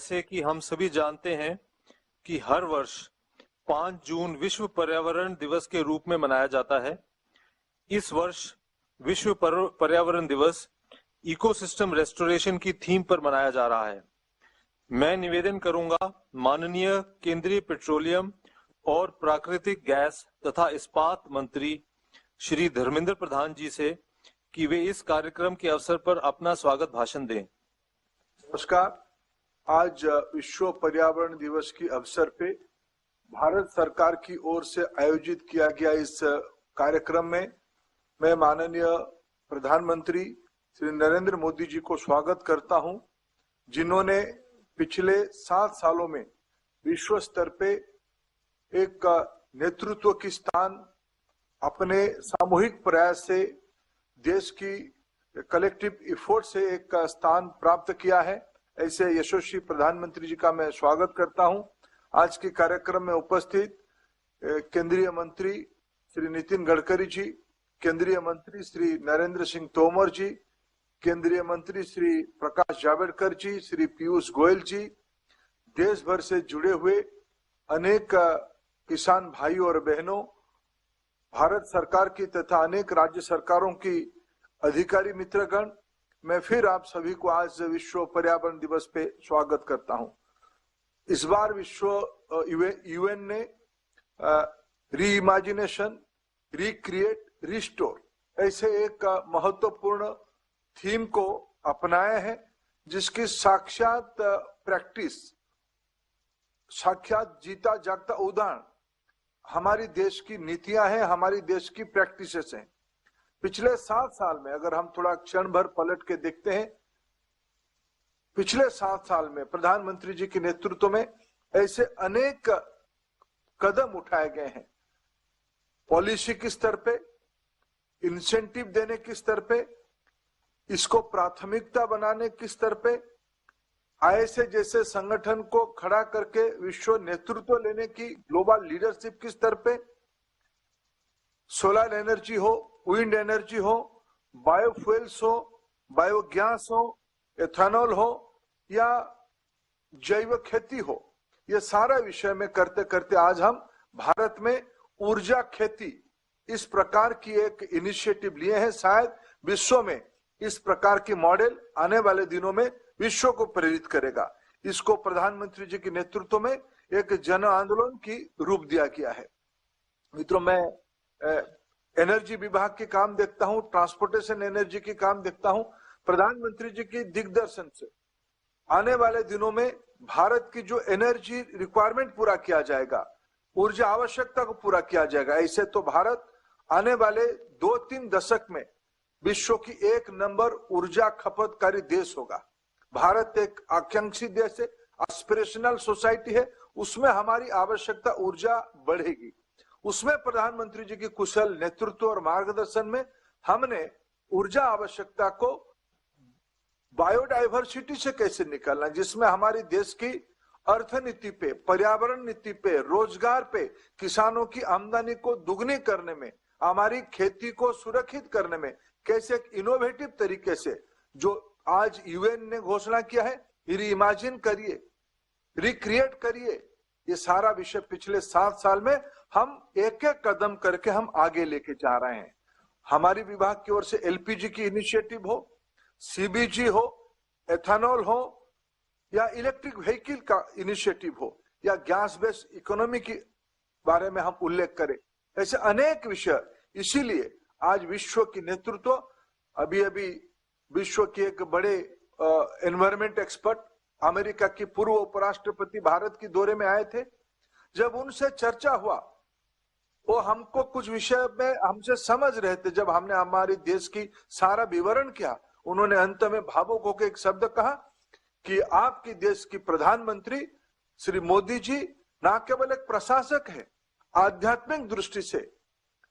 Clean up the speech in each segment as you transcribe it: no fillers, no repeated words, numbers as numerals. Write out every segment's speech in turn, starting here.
जैसे कि हम सभी जानते हैं कि हर वर्ष 5 जून विश्व पर्यावरण दिवस के रूप में मनाया जाता है। इस वर्ष विश्व पर्यावरण दिवस इकोसिस्टम रेस्टोरेशन की थीम पर मनाया जा रहा है। मैं निवेदन करूंगा माननीय केंद्रीय पेट्रोलियम और प्राकृतिक गैस तथा इस्पात मंत्री श्री धर्मेंद्र प्रधान जी से कि वे इस कार्यक्रम के अवसर पर अपना स्वागत भाषण दें। नमस्कार। आज विश्व पर्यावरण दिवस के अवसर पे भारत सरकार की ओर से आयोजित किया गया इस कार्यक्रम में मैं माननीय प्रधानमंत्री श्री नरेंद्र मोदी जी को स्वागत करता हूं, जिन्होंने पिछले 7 सालों में विश्व स्तर पे एक नेतृत्व की स्थान अपने सामूहिक प्रयास से देश की कलेक्टिव एफर्ट से एक स्थान प्राप्त किया है। ऐसे यशस्वी प्रधानमंत्री जी का मैं स्वागत करता हूं। आज के कार्यक्रम में उपस्थित केंद्रीय मंत्री श्री नितिन गडकरी जी, केंद्रीय मंत्री श्री नरेंद्र सिंह तोमर जी, केंद्रीय मंत्री श्री प्रकाश जावड़ेकर जी, श्री पीयूष गोयल जी, देश भर से जुड़े हुए अनेक किसान भाइयों और बहनों, भारत सरकार की तथा अनेक राज्य सरकारों की अधिकारी मित्रगण, मैं फिर आप सभी को आज विश्व पर्यावरण दिवस पे स्वागत करता हूं। इस बार विश्व यूएन ने रीइमेजिनेशन, रिक्रिएट, रिस्टोर ऐसे एक महत्वपूर्ण थीम को अपनाया है, जिसकी साक्षात प्रैक्टिस, साक्षात जीता जागता उदाहरण हमारी देश की नीतियां हैं, हमारी देश की प्रैक्टिसेस हैं। पिछले 7 साल में अगर हम थोड़ा क्षण भर पलट के देखते हैं, पिछले 7 साल में प्रधानमंत्री जी के नेतृत्व में ऐसे अनेक कदम उठाए गए हैं। पॉलिसी के स्तर पे, इंसेंटिव देने के स्तर पे, इसको प्राथमिकता बनाने के स्तर पे, आईएसए जैसे संगठन को खड़ा करके विश्व नेतृत्व लेने की ग्लोबल लीडरशिप के स्तर पे, सोलर एनर्जी हो, विंड एनर्जी हो, बायोफ्यूल्स हो, बायोगैस हो, एथेनॉल हो या जैव खेती हो, ये सारा विषय में करते करते आज हम भारत में ऊर्जा खेती इस प्रकार की एक इनिशिएटिव लिए हैं। शायद विश्व में इस प्रकार की मॉडल आने वाले दिनों में विश्व को प्रेरित करेगा। इसको प्रधानमंत्री जी के नेतृत्व में एक जन आंदोलन की रूप दिया गया है। मित्रों, मैं एनर्जी विभाग के काम देखता हूं, ट्रांसपोर्टेशन एनर्जी के काम देखता हूं। प्रधानमंत्री जी के दिग्दर्शन से आने वाले दिनों में भारत की जो एनर्जी रिक्वायरमेंट पूरा किया जाएगा, ऊर्जा आवश्यकता को पूरा किया जाएगा। ऐसे तो भारत आने वाले 2-3 दशक में विश्व की 1 नंबर ऊर्जा खपतकारी देश होगा। भारत एक आकांक्षी देश है, एस्पिरेशनल सोसाइटी है, उसमें हमारी आवश्यकता ऊर्जा बढ़ेगी। उसमें प्रधानमंत्री जी की कुशल नेतृत्व और मार्गदर्शन में हमने ऊर्जा आवश्यकता को बायोडाइवर्सिटी से कैसे निकालना, जिसमें हमारी देश की अर्थनीति पे, पर्यावरण नीति पे, रोजगार पे, किसानों की आमदनी को दुगनी करने में, हमारी खेती को सुरक्षित करने में कैसे एक इनोवेटिव तरीके से, जो आज यूएन ने घोषणा किया है, रीइमेजिन करिए, रिक्रिएट करिए, ये सारा विषय पिछले 7 साल में हम एक एक कदम करके हम आगे लेके जा रहे हैं। हमारी विभाग की ओर से एलपीजी की इनिशिएटिव हो, सीबीजी हो, एथेनॉल हो या इलेक्ट्रिक व्हीकल का इनिशिएटिव हो या गैस बेस्ड इकोनॉमी के बारे में हम उल्लेख करें, ऐसे अनेक विषय। इसीलिए आज विश्व की नेतृत्व, अभी विश्व के एक बड़े एनवायरमेंट एक्सपर्ट अमेरिका की पूर्व उपराष्ट्रपति भारत के दौरे में आए थे। जब उनसे चर्चा हुआ, वो हमको कुछ विषय में हमसे समझ रहे थे। जब हमने हमारे देश की सारा विवरण किया, उन्होंने अंत में भावुक होकर एक शब्द कहा कि आपकी देश की प्रधानमंत्री श्री मोदी जी न केवल एक प्रशासक है, आध्यात्मिक दृष्टि से,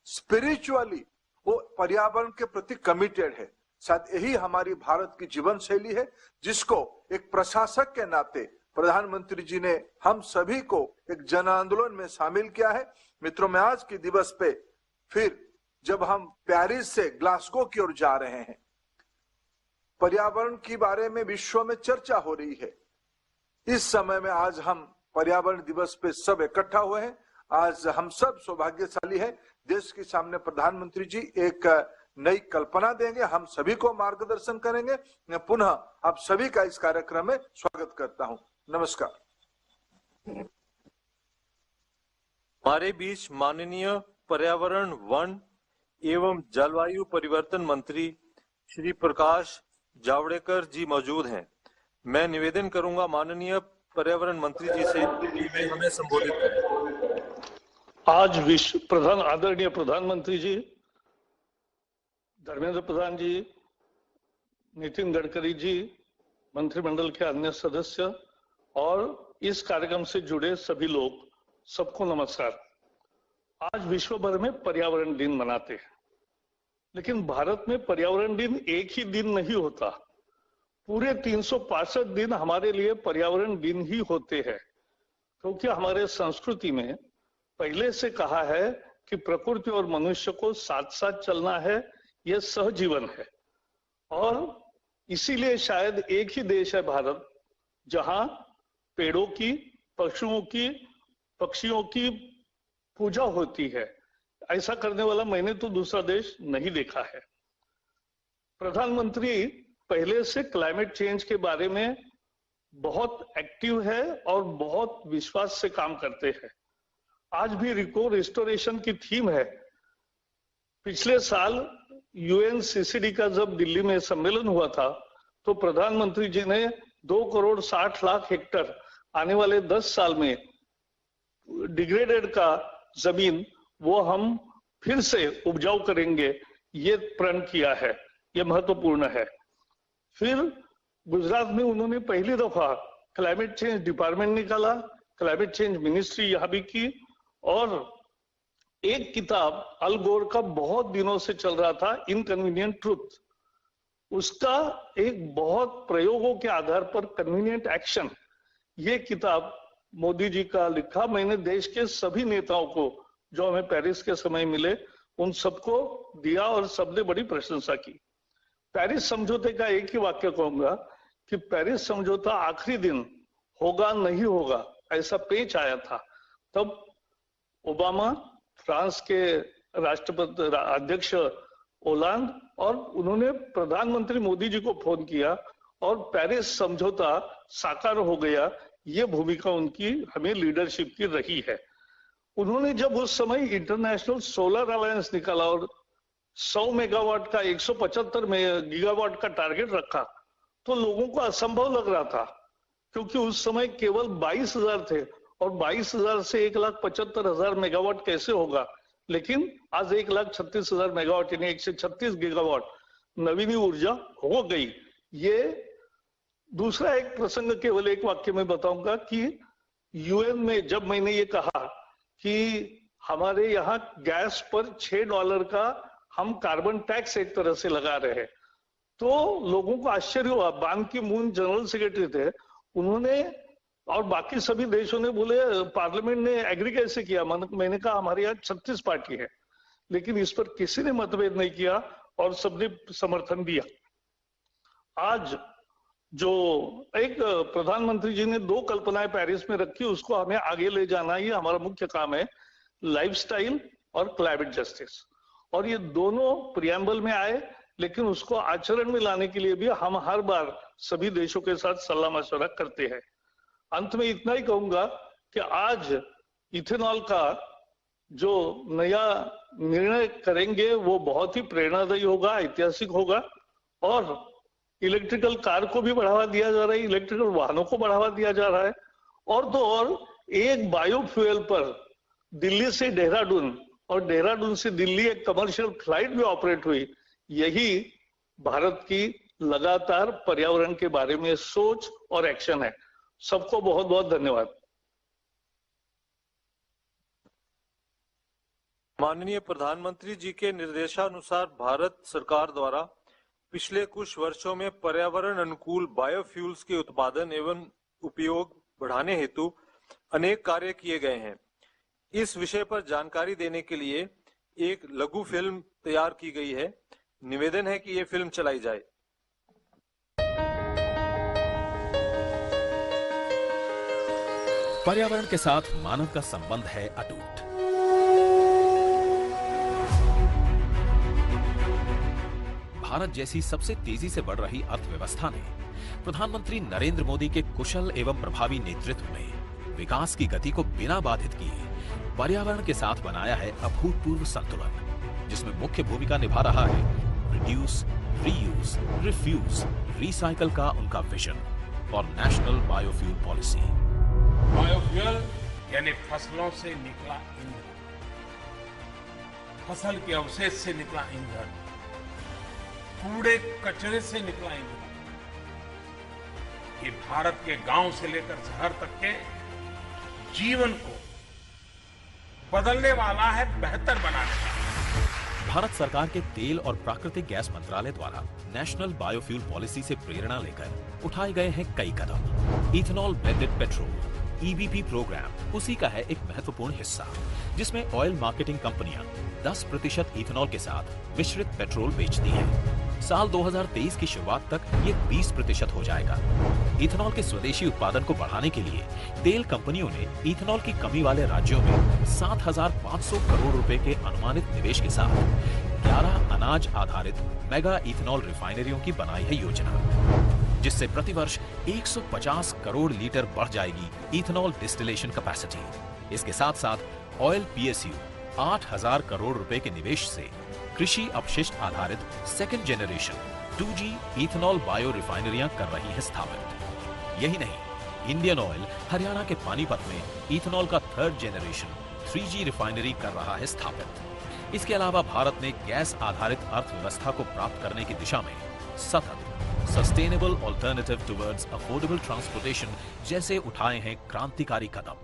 स्पिरिचुअली वो पर्यावरण के प्रति कमिटेड है। शायद यही हमारी भारत की जीवन शैली है, जिसको एक प्रशासक के नाते प्रधानमंत्री जी ने हम सभी को एक जन आंदोलन में शामिल किया है। मित्रों, मैं आज के दिवस पे फिर जब हम पेरिस से ग्लासगो की ओर जा रहे हैं, पर्यावरण के बारे में विश्व में चर्चा हो रही है, इस समय में आज हम पर्यावरण दिवस पे सब इकट्ठा हुए हैं। आज हम सब सौभाग्यशाली हैं। देश के सामने प्रधानमंत्री जी एक नई कल्पना देंगे, हम सभी को मार्गदर्शन करेंगे। मैं पुनः आप सभी का इस कार्यक्रम में स्वागत करता हूं। नमस्कार। हमारे बीच माननीय पर्यावरण, वन एवं जलवायु परिवर्तन मंत्री श्री प्रकाश जावड़ेकर जी मौजूद हैं। मैं निवेदन करूंगा माननीय पर्यावरण मंत्री जी से कि वे हमें संबोधित करें। आज आदरणीय प्रधानमंत्री जी, धर्मेंद्र प्रधान जी, नितिन गडकरी जी, मंत्रिमंडल के अन्य सदस्य और इस कार्यक्रम से जुड़े सभी लोग, सबको नमस्कार। आज विश्व भर में पर्यावरण दिन मनाते हैं, लेकिन भारत में पर्यावरण दिन एक ही दिन नहीं होता। पूरे 365 दिन हमारे लिए पर्यावरण दिन ही होते हैं, क्योंकि हमारे संस्कृति में पहले से कहा है कि प्रकृति और मनुष्य को साथ साथ चलना है, यह सहजीवन है। और इसीलिए शायद एक ही देश है भारत, जहां पेड़ों की, पशुओं की, पक्षियों की पूजा होती है। ऐसा करने वाला मैंने तो दूसरा देश नहीं देखा है। प्रधानमंत्री पहले से क्लाइमेट चेंज के बारे में बहुत एक्टिव है और बहुत विश्वास से काम करते हैं। आज भी रिको रिस्टोरेशन की थीम है। पिछले साल यूएनसीसीडी का जब दिल्ली में सम्मेलन हुआ था, तो प्रधानमंत्री जी ने 2,60,00,000 हेक्टेयर आने वाले 10 साल में डिग्रेडेड का जमीन वो हम फिर से उपजाऊ करेंगे, ये प्रण किया है। ये महत्वपूर्ण है। फिर गुजरात में उन्होंने पहली दफा क्लाइमेट चेंज डिपार्टमेंट निकाला, क्लाइमेट चेंज मिनिस्ट्री यहां भी की, और एक किताब अल गोर का बहुत दिनों से चल रहा था, इनकन्वीनियंट ट्रूथ, उसका एक बहुत प्रयोगों के आधार पर कन्वीनियंट एक्शन, ये किताब मोदी जी का लिखा। मैंने देश के सभी नेताओं को जो हमें पेरिस के समय मिले, उन सबको दिया और सबने बड़ी प्रशंसा की। पेरिस समझौते का एक ही वाक्य कहूंगा कि पेरिस समझौता आखिरी दिन होगा नहीं होगा, ऐसा पेच आया था। तब ओबामा, फ्रांस के राष्ट्रपति अध्यक्ष ओलांद, और उन्होंने प्रधानमंत्री मोदी जी को फोन किया और पेरिस समझौता साकार हो गया। ये भूमिका उनकी हमें लीडरशिप की रही है। उन्होंने जब उस समय इंटरनेशनल सोलर अलायंस निकाला और 100 मेगावाट का 175 गीगावाट का टारगेट रखा, तो लोगों को असंभव लग रहा था, क्योंकि उस समय केवल 22,000 थे और 22,000 से 1,75,000 मेगावाट कैसे होगा। लेकिन आज 1,36,000 मेगावाट यानी 136 गीगावाट नवीन ऊर्जा हो गई। ये दूसरा एक प्रसंग केवल एक वाक्य में बताऊंगा कि यूएन में जब मैंने ये कहा कि हमारे यहाँ गैस पर $6 का हम कार्बन टैक्स एक तरह से लगा रहे हैं, तो लोगों को आश्चर्य हुआ। बान की मून जनरल सेक्रेटरी थे, उन्होंने और बाकी सभी देशों ने बोले पार्लियामेंट ने एग्री कैसे किया। मैंने कहा हमारे यहाँ 36 पार्टी है, लेकिन इस पर किसी ने मतभेद नहीं किया और सबने समर्थन दिया। आज जो एक प्रधानमंत्री जी ने 2 कल्पनाएं पेरिस में रखी, उसको हमें आगे ले जाना ही हमारा मुख्य काम है, लाइफस्टाइल और क्लाइमेट जस्टिस। और ये दोनों प्रियम्बल में आए, लेकिन उसको आचरण में लाने के लिए भी हम हर बार सभी देशों के साथ सलाह मशवरा करते हैं। अंत में इतना ही कहूंगा कि आज इथेनॉल का जो नया निर्णय करेंगे वो बहुत ही प्रेरणादायी होगा, ऐतिहासिक होगा। और इलेक्ट्रिकल कार को भी बढ़ावा दिया जा रहा है, इलेक्ट्रिकल वाहनों को बढ़ावा दिया जा रहा है। और तो और एक बायोफ्यूल पर दिल्ली से देहरादून और देहरादून से दिल्ली एक कमर्शियल फ्लाइट भी ऑपरेट हुई। यही भारत की लगातार पर्यावरण के बारे में सोच और एक्शन है। सबको बहुत बहुत धन्यवाद। माननीय प्रधानमंत्री जी के निर्देशानुसार भारत सरकार द्वारा पिछले कुछ वर्षों में पर्यावरण अनुकूल बायोफ्यूल्स के उत्पादन एवं उपयोग बढ़ाने हेतु अनेक कार्य किए गए हैं। इस विषय पर जानकारी देने के लिए एक लघु फिल्म तैयार की गई है। निवेदन है कि ये फिल्म चलाई जाए। पर्यावरण के साथ मानव का संबंध है अटूट। भारत जैसी सबसे तेजी से बढ़ रही अर्थव्यवस्था ने प्रधानमंत्री नरेंद्र मोदी के कुशल एवं प्रभावी नेतृत्व में विकास की गति को बिना बाधित किए पर्यावरण के साथ बनाया है अभूतपूर्व संतुलन, जिसमें मुख्य भूमिका निभा रहा है रिड्यूस, रीयूज, रिफ्यूज, रिसाइकल का उनका विजन और नेशनल बायोफ्यूल पॉलिसी। बायोफ्यूल यानी फसलों से निकला ईंधन, फसल के अवशेष से निकला ईंधन, कूड़े कचरे से निकला ईंधन, ये भारत के गांव से लेकर शहर तक के जीवन को बदलने वाला है, बेहतर बनाने वाला है। भारत सरकार के तेल और प्राकृतिक गैस मंत्रालय द्वारा नेशनल बायोफ्यूल पॉलिसी से प्रेरणा लेकर उठाए गए हैं कई कदम। Ethanol blended petrol EBP program उसी का है एक महत्वपूर्ण हिस्सा, जिसमें ऑयल मार्केटिंग कंपनियां 10% इथेनॉल के साथ मिश्रित पेट्रोल बेचती हैं। साल 2023 की शुरुआत तक ये 20% हो जाएगा। इथेनॉल के स्वदेशी उत्पादन को बढ़ाने के लिए तेल कंपनियों ने इथेनॉल की कमी वाले राज्यों में 7,500 करोड़ रुपए के अनुमानित निवेश के साथ 11 अनाज आधारित मेगा इथेनॉल रिफाइनरियों की बनाई है योजना, जिससे प्रतिवर्ष 150 करोड़ लीटर बढ़ जाएगी इथेनॉल डिस्टिलेशन कैपेसिटी। इसके साथ साथ ऑयल पीएसयू 8,000 करोड़ रुपए के निवेश से कृषि अपशिष्ट आधारित second generation 2G ethanol bio रिफाइनरियां कर रही है स्थापित। यही नहीं, इंडियन ऑयल हरियाणा के पानीपत में इथेनॉल का थर्ड जेनरेशन 3G रिफाइनरी कर रहा है स्थापित। इसके अलावा भारत ने गैस आधारित अर्थव्यवस्था को प्राप्त करने की दिशा में सतत sustainable alternative towards affordable transportation जैसे उठाए हैं क्रांतिकारी कदम,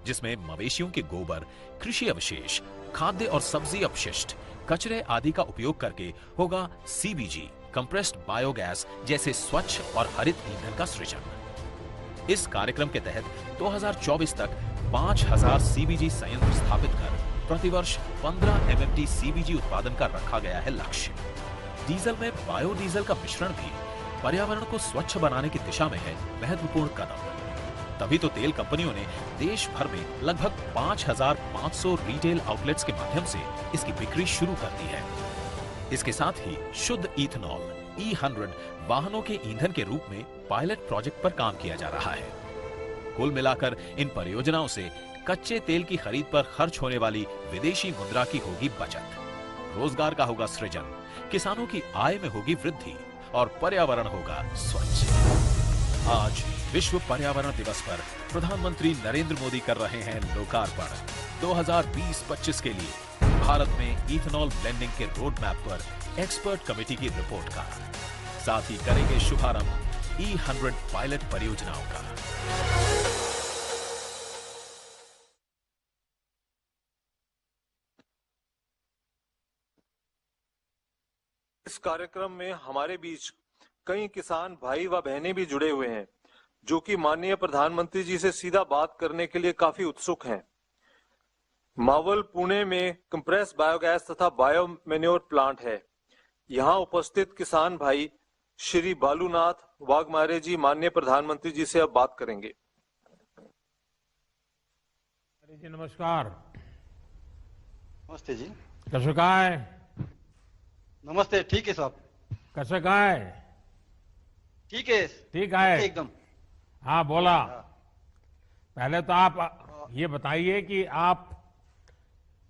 जिसमें मवेशियों के गोबर, कृषि अवशेष, खाद्य और सब्जी अपशिष्ट, कचरे आदि का उपयोग करके होगा सीबीजी कंप्रेस्ड बायोगैस जैसे स्वच्छ और हरित ईंधन का सृजन। इस कार्यक्रम के तहत 2024 तक 5,000 सीबीजी संयंत्र स्थापित कर प्रतिवर्ष 15 MMT सीबीजी उत्पादन का रखा गया है लक्ष्य। डीजल में बायोडीजल का मिश्रण भी पर्यावरण को स्वच्छ बनाने की दिशा में है महत्वपूर्ण कदम। तभी तो तेल कंपनियों ने देश भर में लगभग 5,500 रिटेल आउटलेट्स के माध्यम से इसकी बिक्री शुरू कर दी है। इसके साथ ही शुद्ध इथेनॉल E100 वाहनों के ईंधन के रूप में पायलट प्रोजेक्ट पर काम किया जा रहा है। कुल मिलाकर इन परियोजनाओं से कच्चे तेल की खरीद पर खर्च होने वाली विदेशी मुद्रा की होगी बचत, रोजगार का होगा सृजन, किसानों की आय में होगी वृद्धि और पर्यावरण होगा स्वच्छ। आज विश्व पर्यावरण दिवस पर प्रधानमंत्री नरेंद्र मोदी कर रहे हैं लोकार्पण 2020-25 के लिए भारत में इथेनॉल ब्लेंडिंग के रोड मैप पर एक्सपर्ट कमेटी की रिपोर्ट का। साथ ही करेंगे शुभारंभ E100 पायलट परियोजनाओं का। इस कार्यक्रम में हमारे बीच कई किसान भाई व बहनें भी जुड़े हुए हैं, जो कि माननीय प्रधानमंत्री जी से सीधा बात करने के लिए काफी उत्सुक हैं। मावल पुणे में कंप्रेस बायोगैस तथा बायो मैन्योर प्लांट है। यहाँ उपस्थित किसान भाई श्री बालूनाथ वाघमारे जी माननीय प्रधानमंत्री जी से अब बात करेंगे। जी नमस्कार। नमस्ते जी। कसं काय? नमस्ते, ठीक है साहब। कसं काय? ठीक है। ठीक है एकदम। हाँ बोला। पहले तो आप ये बताइए कि आप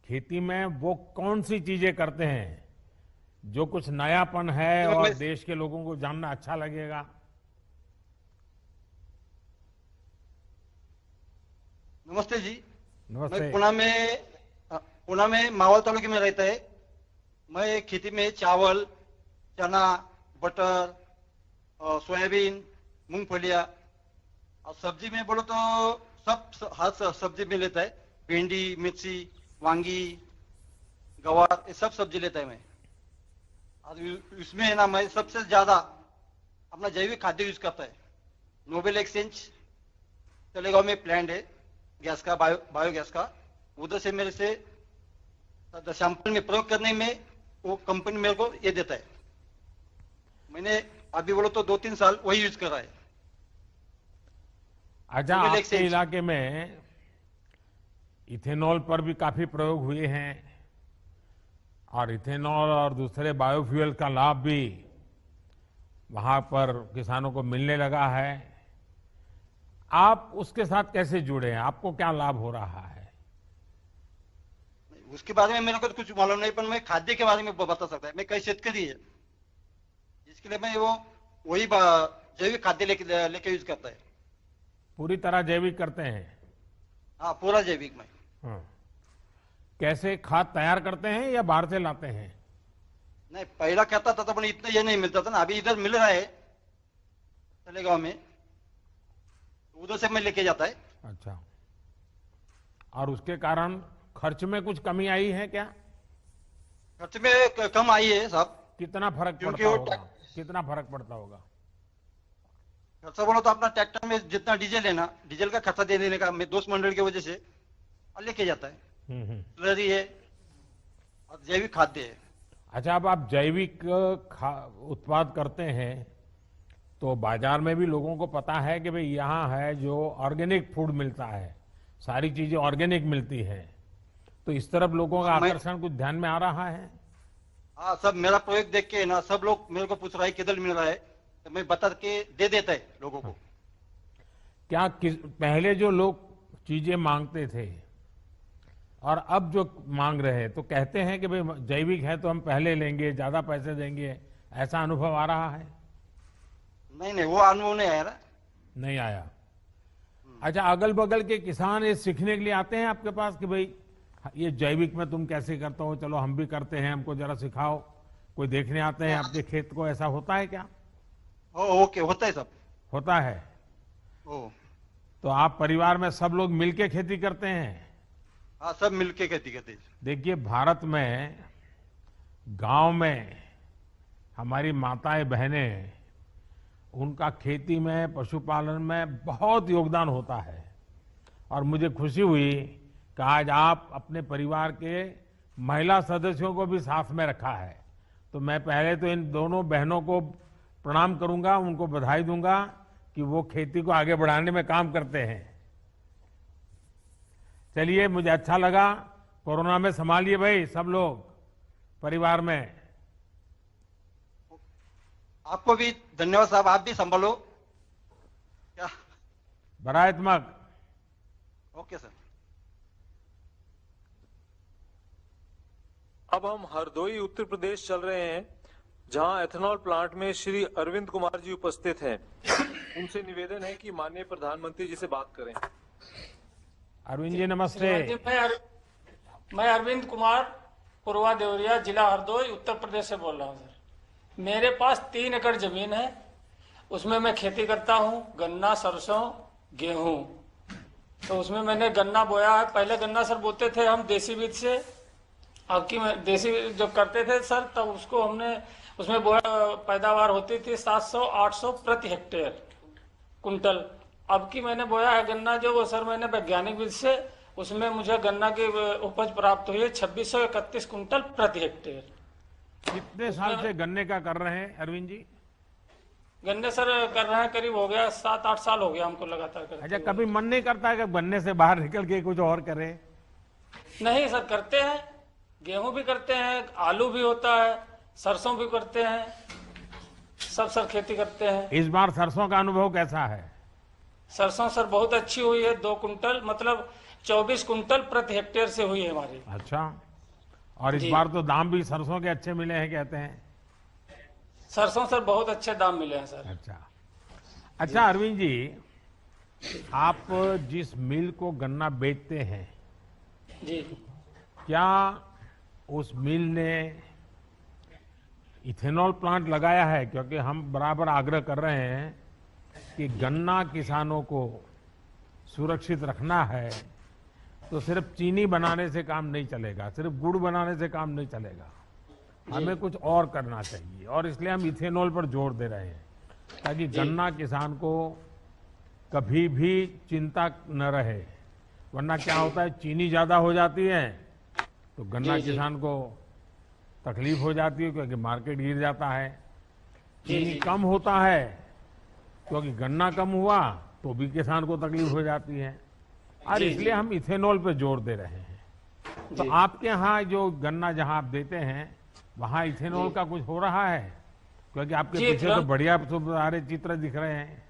खेती में वो कौन सी चीजें करते हैं जो कुछ नयापन है और देश के लोगों को जानना अच्छा लगेगा। नमस्ते जी। नमस्ते। मैं पुणे में मावल तालुके में रहता है। मैं खेती में चावल, चना, बटर, सोयाबीन, मूंगफलियां और सब्जी में बोलो तो सब हर सब्जी में लेता है। भिंडी, मिर्ची, वांगी, गवार, ये सब सब्जी लेता है मैं। और इसमें है ना, मैं सबसे ज्यादा अपना जैविक खाद्य यूज करता है। नोबेल एक्सचेंज तलेगांव में प्लांट है गैस का, बायोगैस का। उधर से मेरे से सैंपल में प्रयोग करने में वो कंपनी मेरे को ये देता है। मैंने अभी बोलो तो 2-3 साल वही यूज कर रहा है। अच्छा, Single आपके exchange। इलाके में इथेनॉल पर भी काफी प्रयोग हुए हैं और इथेनॉल और दूसरे बायोफ्यूल का लाभ भी वहां पर किसानों को मिलने लगा है। आप उसके साथ कैसे जुड़े हैं? आपको क्या लाभ हो रहा है? उसके बारे में मेरे को तो कुछ मालूम नहीं, पर मैं खाद्य के बारे में बता सकता है। मैं कई शेतकरी है जिसके लिए मैं वही जैविक खाद्य लेके यूज करता है। पूरी तरह जैविक करते हैं? हाँ, पूरा जैविक में। हाँ। कैसे खाद तैयार करते हैं या बाहर से लाते हैं? नहीं, पहला कहता था तो इतना ये नहीं मिलता था ना, अभी इधर मिल रहा है तलेगांव में, उधर से मैं लेके जाता है। अच्छा, और उसके कारण खर्च में कुछ कमी आई है क्या? खर्च में कम आई है साहब। कितना फर्क क्योंकि पड़ता वो होगा? कितना फर्क पड़ता होगा? खर्चा बोलो तो अपना ट्रैक्टर में जितना डीजल है ना, डीजल का खर्चा दे देने का मैं दोस्त मंडल की वजह से लेके जाता है। स्लरी है और जैविक खाद्य है। अच्छा, अब आप जैविक उत्पाद करते हैं तो बाजार में भी लोगों को पता है कि भाई यहाँ है जो ऑर्गेनिक फूड मिलता है, सारी चीजें ऑर्गेनिक मिलती हैं, तो इस तरफ लोगों का आकर्षण कुछ ध्यान में आ रहा है? हाँ, सब मेरा प्रोजेक्ट देख के ना सब लोग मेरे को पूछ रहा है किधर मिल रहा है, तो मैं बता के दे देता है लोगों को। क्या पहले जो लोग चीजें मांगते थे और अब जो मांग रहे हैं तो कहते हैं कि भाई जैविक है तो हम पहले लेंगे, ज्यादा पैसे देंगे, ऐसा अनुभव आ रहा है? नहीं, वो अनुभव नहीं आया ना। नहीं आया। अच्छा, अगल बगल के किसान ये सीखने के लिए आते हैं आपके पास कि भाई ये जैविक में तुम कैसे करते हो, चलो हम भी करते हैं, हमको जरा सिखाओ? कोई देखने आते हैं आपके खेत को, ऐसा होता है क्या? ओके, होता है सब। होता है। तो आप परिवार में सब लोग मिलके खेती करते हैं? हाँ, सब मिलके खेती करते हैं। देखिए, भारत में गांव में हमारी माताएं बहनें, उनका खेती में, पशुपालन में बहुत योगदान होता है और मुझे खुशी हुई कि आज आप अपने परिवार के महिला सदस्यों को भी साथ में रखा है। तो मैं पहले तो इन दोनों बहनों को प्रणाम करूंगा, उनको बधाई दूंगा कि वो खेती को आगे बढ़ाने में काम करते हैं। चलिए, मुझे अच्छा लगा। कोरोना में संभालिए भाई सब लोग परिवार में। आपको भी धन्यवाद साहब, आप भी संभालो। क्या? बरायतमक। Okay sir. अब हम हरदोई उत्तर प्रदेश चल रहे हैं, जहां एथेनॉल प्लांट में श्री अरविंद कुमार जी उपस्थित हैं। उनसे निवेदन है कि माननीय प्रधानमंत्री जी से बात करें। अरविंद जी नमस्ते। मैं अरविंद कुमार, पूर्वा देवरिया, जिला हरदोई, उत्तर प्रदेश से बोल रहा हूँ सर। मेरे पास 3 एकड़ जमीन है, उसमें मैं खेती करता हूँ, गन्ना, सरसों, गेहूं। तो उसमें मैंने गन्ना बोया है। पहले गन्ना सर बोते थे हम देसी बीज से, अब की देसी जब करते थे सर तब उसको हमने उसमें बोया, पैदावार होती थी 700-800 प्रति हेक्टेयर कुंटल। अब की मैंने बोया है गन्ना जो, वो सर मैंने वैज्ञानिक विधि से, उसमें मुझे गन्ना की उपज प्राप्त हुई है 2631 कुंटल प्रति हेक्टेयर। कितने साल से गन्ने का कर रहे हैं अरविंद जी? गन्ने सर कर रहे हैं, करीब हो गया 7-8 साल हो गया हमको लगातार करते। अच्छा, कभी मन नहीं करता कि गन्ने से बाहर निकल के कुछ और करें? नहीं सर, करते हैं, गेहूं भी करते हैं, आलू भी होता है, सरसों भी करते हैं, सब सर खेती करते हैं। इस बार सरसों का अनुभव कैसा है? सरसों सर बहुत अच्छी हुई है, 2 कुंटल मतलब 24 कुंटल प्रति हेक्टेयर से हुई है हमारी। अच्छा, और इस बार तो दाम भी सरसों के अच्छे मिले हैं कहते हैं? सरसों सर बहुत अच्छे दाम मिले हैं सर। अच्छा अरविंद जी, आप जिस मिल को गन्ना बेचते हैं जी, क्या उस मिल ने इथेनॉल प्लांट लगाया है? क्योंकि हम बराबर आग्रह कर रहे हैं कि गन्ना किसानों को सुरक्षित रखना है, तो सिर्फ चीनी बनाने से काम नहीं चलेगा, सिर्फ गुड़ बनाने से काम नहीं चलेगा, हमें कुछ और करना चाहिए। और इसलिए हम इथेनॉल पर जोर दे रहे हैं ताकि गन्ना किसान को कभी भी चिंता न रहे। वरना क्या होता है, चीनी ज्यादा हो जाती है तो गन्ना किसान को तकलीफ हो जाती है क्योंकि मार्केट गिर जाता है। चीनी कम होता है क्योंकि गन्ना कम हुआ तो भी किसान को तकलीफ हो जाती है, और इसलिए हम इथेनॉल पे जोर दे रहे हैं। तो आपके यहाँ जो गन्ना जहाँ आप देते हैं वहाँ इथेनॉल का कुछ हो रहा है? क्योंकि आपके पीछे तो बढ़िया सारे चित्र दिख रहे हैं।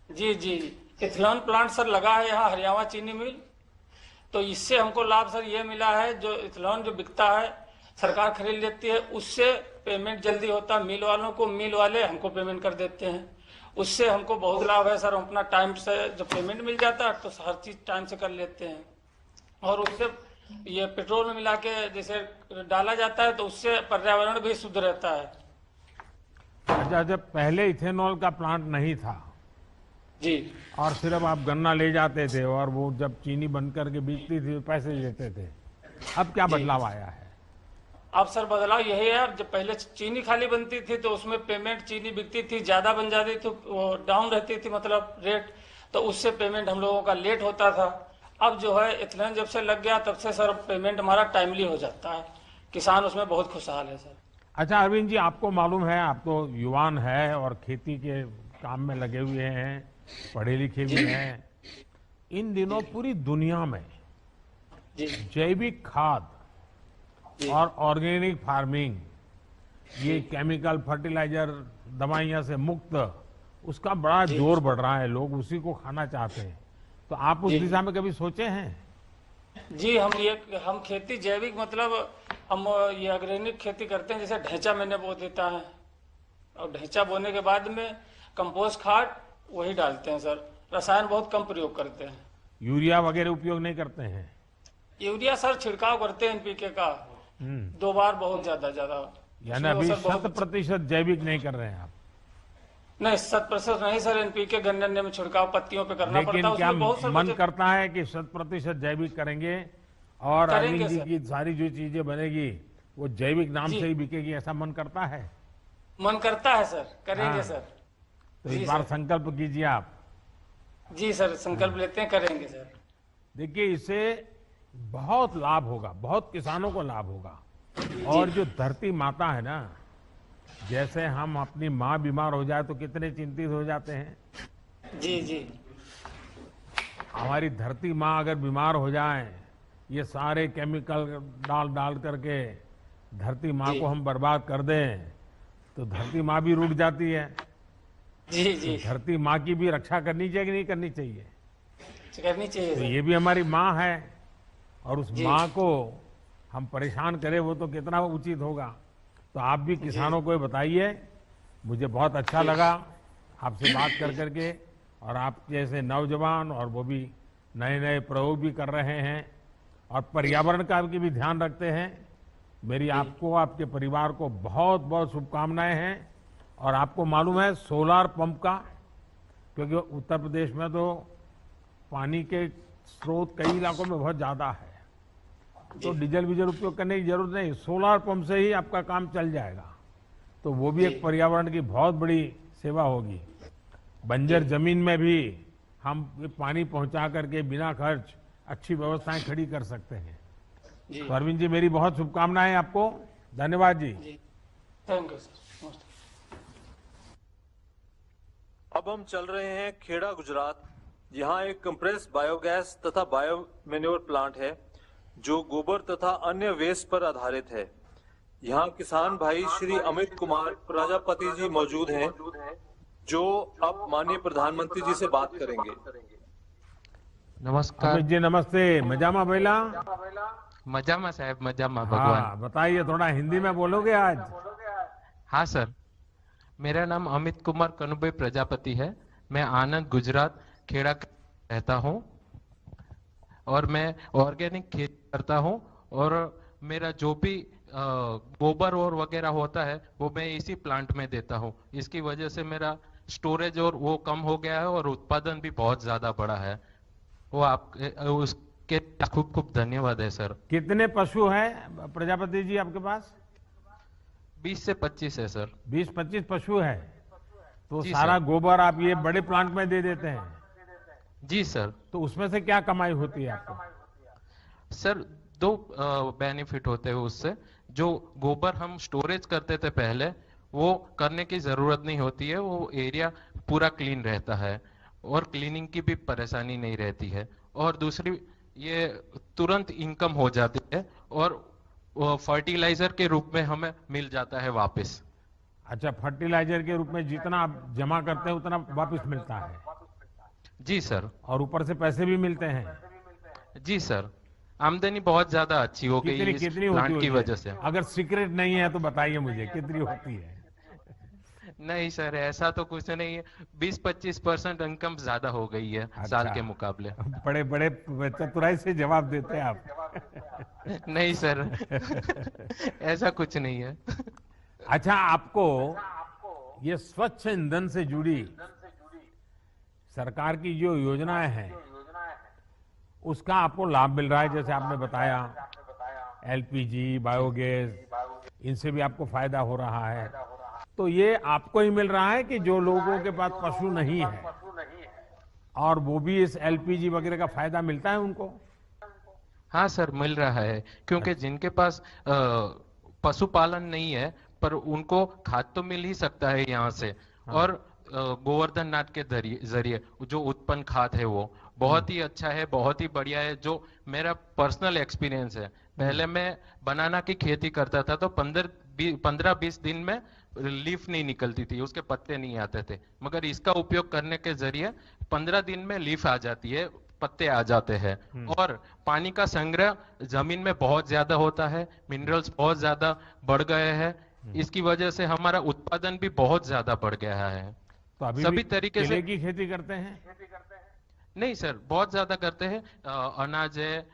जी जी, इथेनॉल प्लांट सर लगा है यहाँ हरियाणा चीनी मिल। तो इससे हमको लाभ सर ये मिला है, जो इथेनॉल जो बिकता है सरकार खरीद लेती है, उससे पेमेंट जल्दी होता है मिल वालों को, मिल वाले हमको पेमेंट कर देते हैं। उससे हमको बहुत लाभ है सर। हम अपना टाइम से जब पेमेंट मिल जाता है तो हर चीज टाइम से कर लेते हैं। और उससे ये पेट्रोल में मिला के जैसे डाला जाता है तो उससे पर्यावरण भी शुद्ध रहता है। अच्छा, जब पहले इथेनॉल का प्लांट नहीं था जी, और सिर्फ आप गन्ना ले जाते थे और वो जब चीनी बन करके बिकती थी पैसे देते थे, अब क्या बदलाव आया है? अब सर बदलाव यही है, जब पहले चीनी खाली बनती थी तो उसमें पेमेंट चीनी बिकती थी, ज्यादा बन जाती थी, वो डाउन रहती थी मतलब रेट, तो उससे पेमेंट हम लोगों का लेट होता था। अब जो है इथेनॉल जब से लग गया तब से सर पेमेंट हमारा टाइमली हो जाता है, किसान उसमें बहुत खुशहाल है सर। अच्छा अरविंद जी, आपको मालूम है, आप तो युवान है और खेती के काम में लगे हुए हैं, पढ़े लिखे भी हैं। इन दिनों पूरी दुनिया में जैविक खाद और ऑर्गेनिक फार्मिंग, ये केमिकल फर्टिलाइजर दवाइयां से मुक्त, उसका बड़ा जोर बढ़ रहा है, लोग उसी को खाना चाहते हैं। तो आप उस दिशा में कभी सोचे हैं? जी, हम खेती जैविक मतलब हम ये ऑर्गेनिक खेती करते हैं। जैसे ढैंचा मैंने बो देता है और ढैंचा बोने के बाद में कंपोस्ट खाद वही डालते हैं सर। रसायन बहुत कम प्रयोग करते हैं। यूरिया वगैरह उपयोग नहीं करते हैं? यूरिया सर छिड़काव करते हैं एनपीके का 2 बार, बहुत ज्यादा। यानी अभी 100% जैविक नहीं कर रहे हैं आप? नहीं, 100% नहीं सर। एनपीके गन्ने में छिड़काव पत्तियों पे करना पड़ता है। लेकिन क्या मन करता है कि 100% जैविक करेंगे और अरविंद जी की सारी जो चीजें बनेगी वो जैविक नाम से ही बिकेगी, ऐसा मन करता है? मन करता है सर, करेंगे सर। तो इस बार संकल्प कीजिए आप। जी सर, संकल्प लेते हैं, करेंगे सर। देखिए, इससे बहुत लाभ होगा, बहुत किसानों को लाभ होगा। और जो धरती माता है ना, जैसे हम अपनी माँ बीमार हो जाए तो कितने चिंतित हो जाते हैं। जी जी, हमारी धरती माँ अगर बीमार हो जाए, ये सारे केमिकल डाल करके धरती माँ को हम बर्बाद कर दें तो धरती माँ भी रुक जाती है। जी जी, तो धरती माँ की भी रक्षा करनी चाहिए कि नहीं करनी चाहिए? करनी चाहिए। तो ये भी हमारी माँ है और उस माँ को हम परेशान करें वो तो कितना उचित होगा। तो आप भी किसानों को बताइए। मुझे बहुत अच्छा लगा आपसे बात कर करके, और आप जैसे नौजवान और वो भी नए नए प्रयोग भी कर रहे हैं और पर्यावरण का भी ध्यान रखते हैं। मेरी आपको, आपके परिवार को बहुत बहुत शुभकामनाएं हैं। और आपको मालूम है सोलार पंप का, क्योंकि उत्तर प्रदेश में तो पानी के स्रोत कई इलाकों में बहुत ज्यादा है, तो डीजल वीजल उपयोग करने की जरूरत नहीं, सोलार पंप से ही आपका काम चल जाएगा। तो वो भी एक पर्यावरण की बहुत बड़ी सेवा होगी। बंजर जमीन में भी हम पानी पहुंचा करके बिना खर्च अच्छी व्यवस्थाएं खड़ी कर सकते हैं। तो अरविंद जी, मेरी बहुत शुभकामनाएं आपको। धन्यवाद जी। Thank you sir. अब हम चल रहे हैं खेड़ा गुजरात। यहाँ एक कंप्रेस बायोगैस तथा बायो मैन्योर प्लांट है जो गोबर तथा अन्य वेस्ट पर आधारित है। यहाँ किसान भाई श्री अमित कुमार प्रजापति जी मौजूद हैं जो अब माननीय प्रधानमंत्री जी से बात करेंगे। नमस्कार अमित जी, नमस्ते। मजामा बेला? मजामा साहब, मजामा भगवान। हाँ, बताइए, थोड़ा हिंदी में बोलोगे आज? हाँ सर, मेरा नाम अमित कुमार कनुभाई प्रजापति है। मैं आनंद गुजरात खेड़ा रहता हूँ और मैं ऑर्गेनिक खेती करता हूँ। और मेरा जो भी गोबर और वगैरह होता है वो मैं इसी प्लांट में देता हूँ। इसकी वजह से मेरा स्टोरेज और वो कम हो गया है और उत्पादन भी बहुत ज्यादा बढ़ा है। वो आप उसके खूब खूब धन्यवाद है सर। कितने पशु हैं प्रजापति जी आपके पास? 20 से 25 है सर। 20-25 पशु है, तो जी सारा सर। गोबर आप ये बड़े प्लांट में दे देते हैं? जी सर। तो उसमें से क्या कमाई होती है आपको? सर, 2 बेनिफिट होते हैं उससे। जो गोबर हम स्टोरेज करते थे पहले, वो करने की जरूरत नहीं होती है, वो एरिया पूरा क्लीन रहता है। और क्लीनिंग की भी परेशानी नहीं रहती है। और दूसरी, ये तुरंत इनकम हो जाती है और फर्टिलाइजर के रूप में हमें मिल जाता है वापस। अच्छा, फर्टिलाइजर के रूप में जितना आप जमा करते हैं उतना वापस मिलता है? जी सर। और ऊपर से पैसे भी मिलते हैं? जी सर, आमदनी बहुत ज्यादा अच्छी हो गई कितनी इस कितनी प्लांट होती की है? वजह से। अगर सीक्रेट नहीं है तो बताइए मुझे, कितनी होती है? नहीं सर, ऐसा तो कुछ नहीं है, 20-25% इनकम ज्यादा हो गई है साल के मुकाबले। बड़े बड़े चतुराई से जवाब देते हैं आप। नहीं सर, ऐसा कुछ नहीं है। अच्छा, आपको ये स्वच्छ ईंधन से जुड़ी सरकार की जो योजनाएं हैं उसका आपको लाभ मिल रहा है? जैसे आपने बताया एलपीजी, बायोगैस, इनसे भी आपको फायदा हो रहा है। तो ये आपको ही मिल रहा है कि जो लोगों के पास पशु नहीं है और वो भी इस एलपीजी वगैरह का फायदा मिलता है उनको? हाँ सर, मिल रहा है, क्योंकि जिनके पास पशुपालन नहीं है पर उनको खाद तो मिल ही सकता है यहाँ से। और गोवर्धन नाथ के जरिए जो उत्पन्न खाद है वो बहुत ही अच्छा है, बहुत ही बढ़िया है। जो मेरा पर्सनल एक्सपीरियंस है, पहले मैं बनाना की खेती करता था तो 15-20 दिन में लीफ नहीं निकलती थी, उसके पत्ते नहीं आते थे। मगर इसका उपयोग करने के जरिए 15 दिन में लीफ आ जाती है, पत्ते आ जाते हैं। और पानी का संग्रह जमीन में बहुत ज्यादा होता है, मिनरल्स बहुत ज्यादा बढ़ गए हैं। इसकी वजह से हमारा उत्पादन भी बहुत ज्यादा बढ़ गया है। तो अभी सभी भी तरीके से केले की खेती करते हैं? नहीं सर, बहुत ज्यादा करते हैं। अनाज है,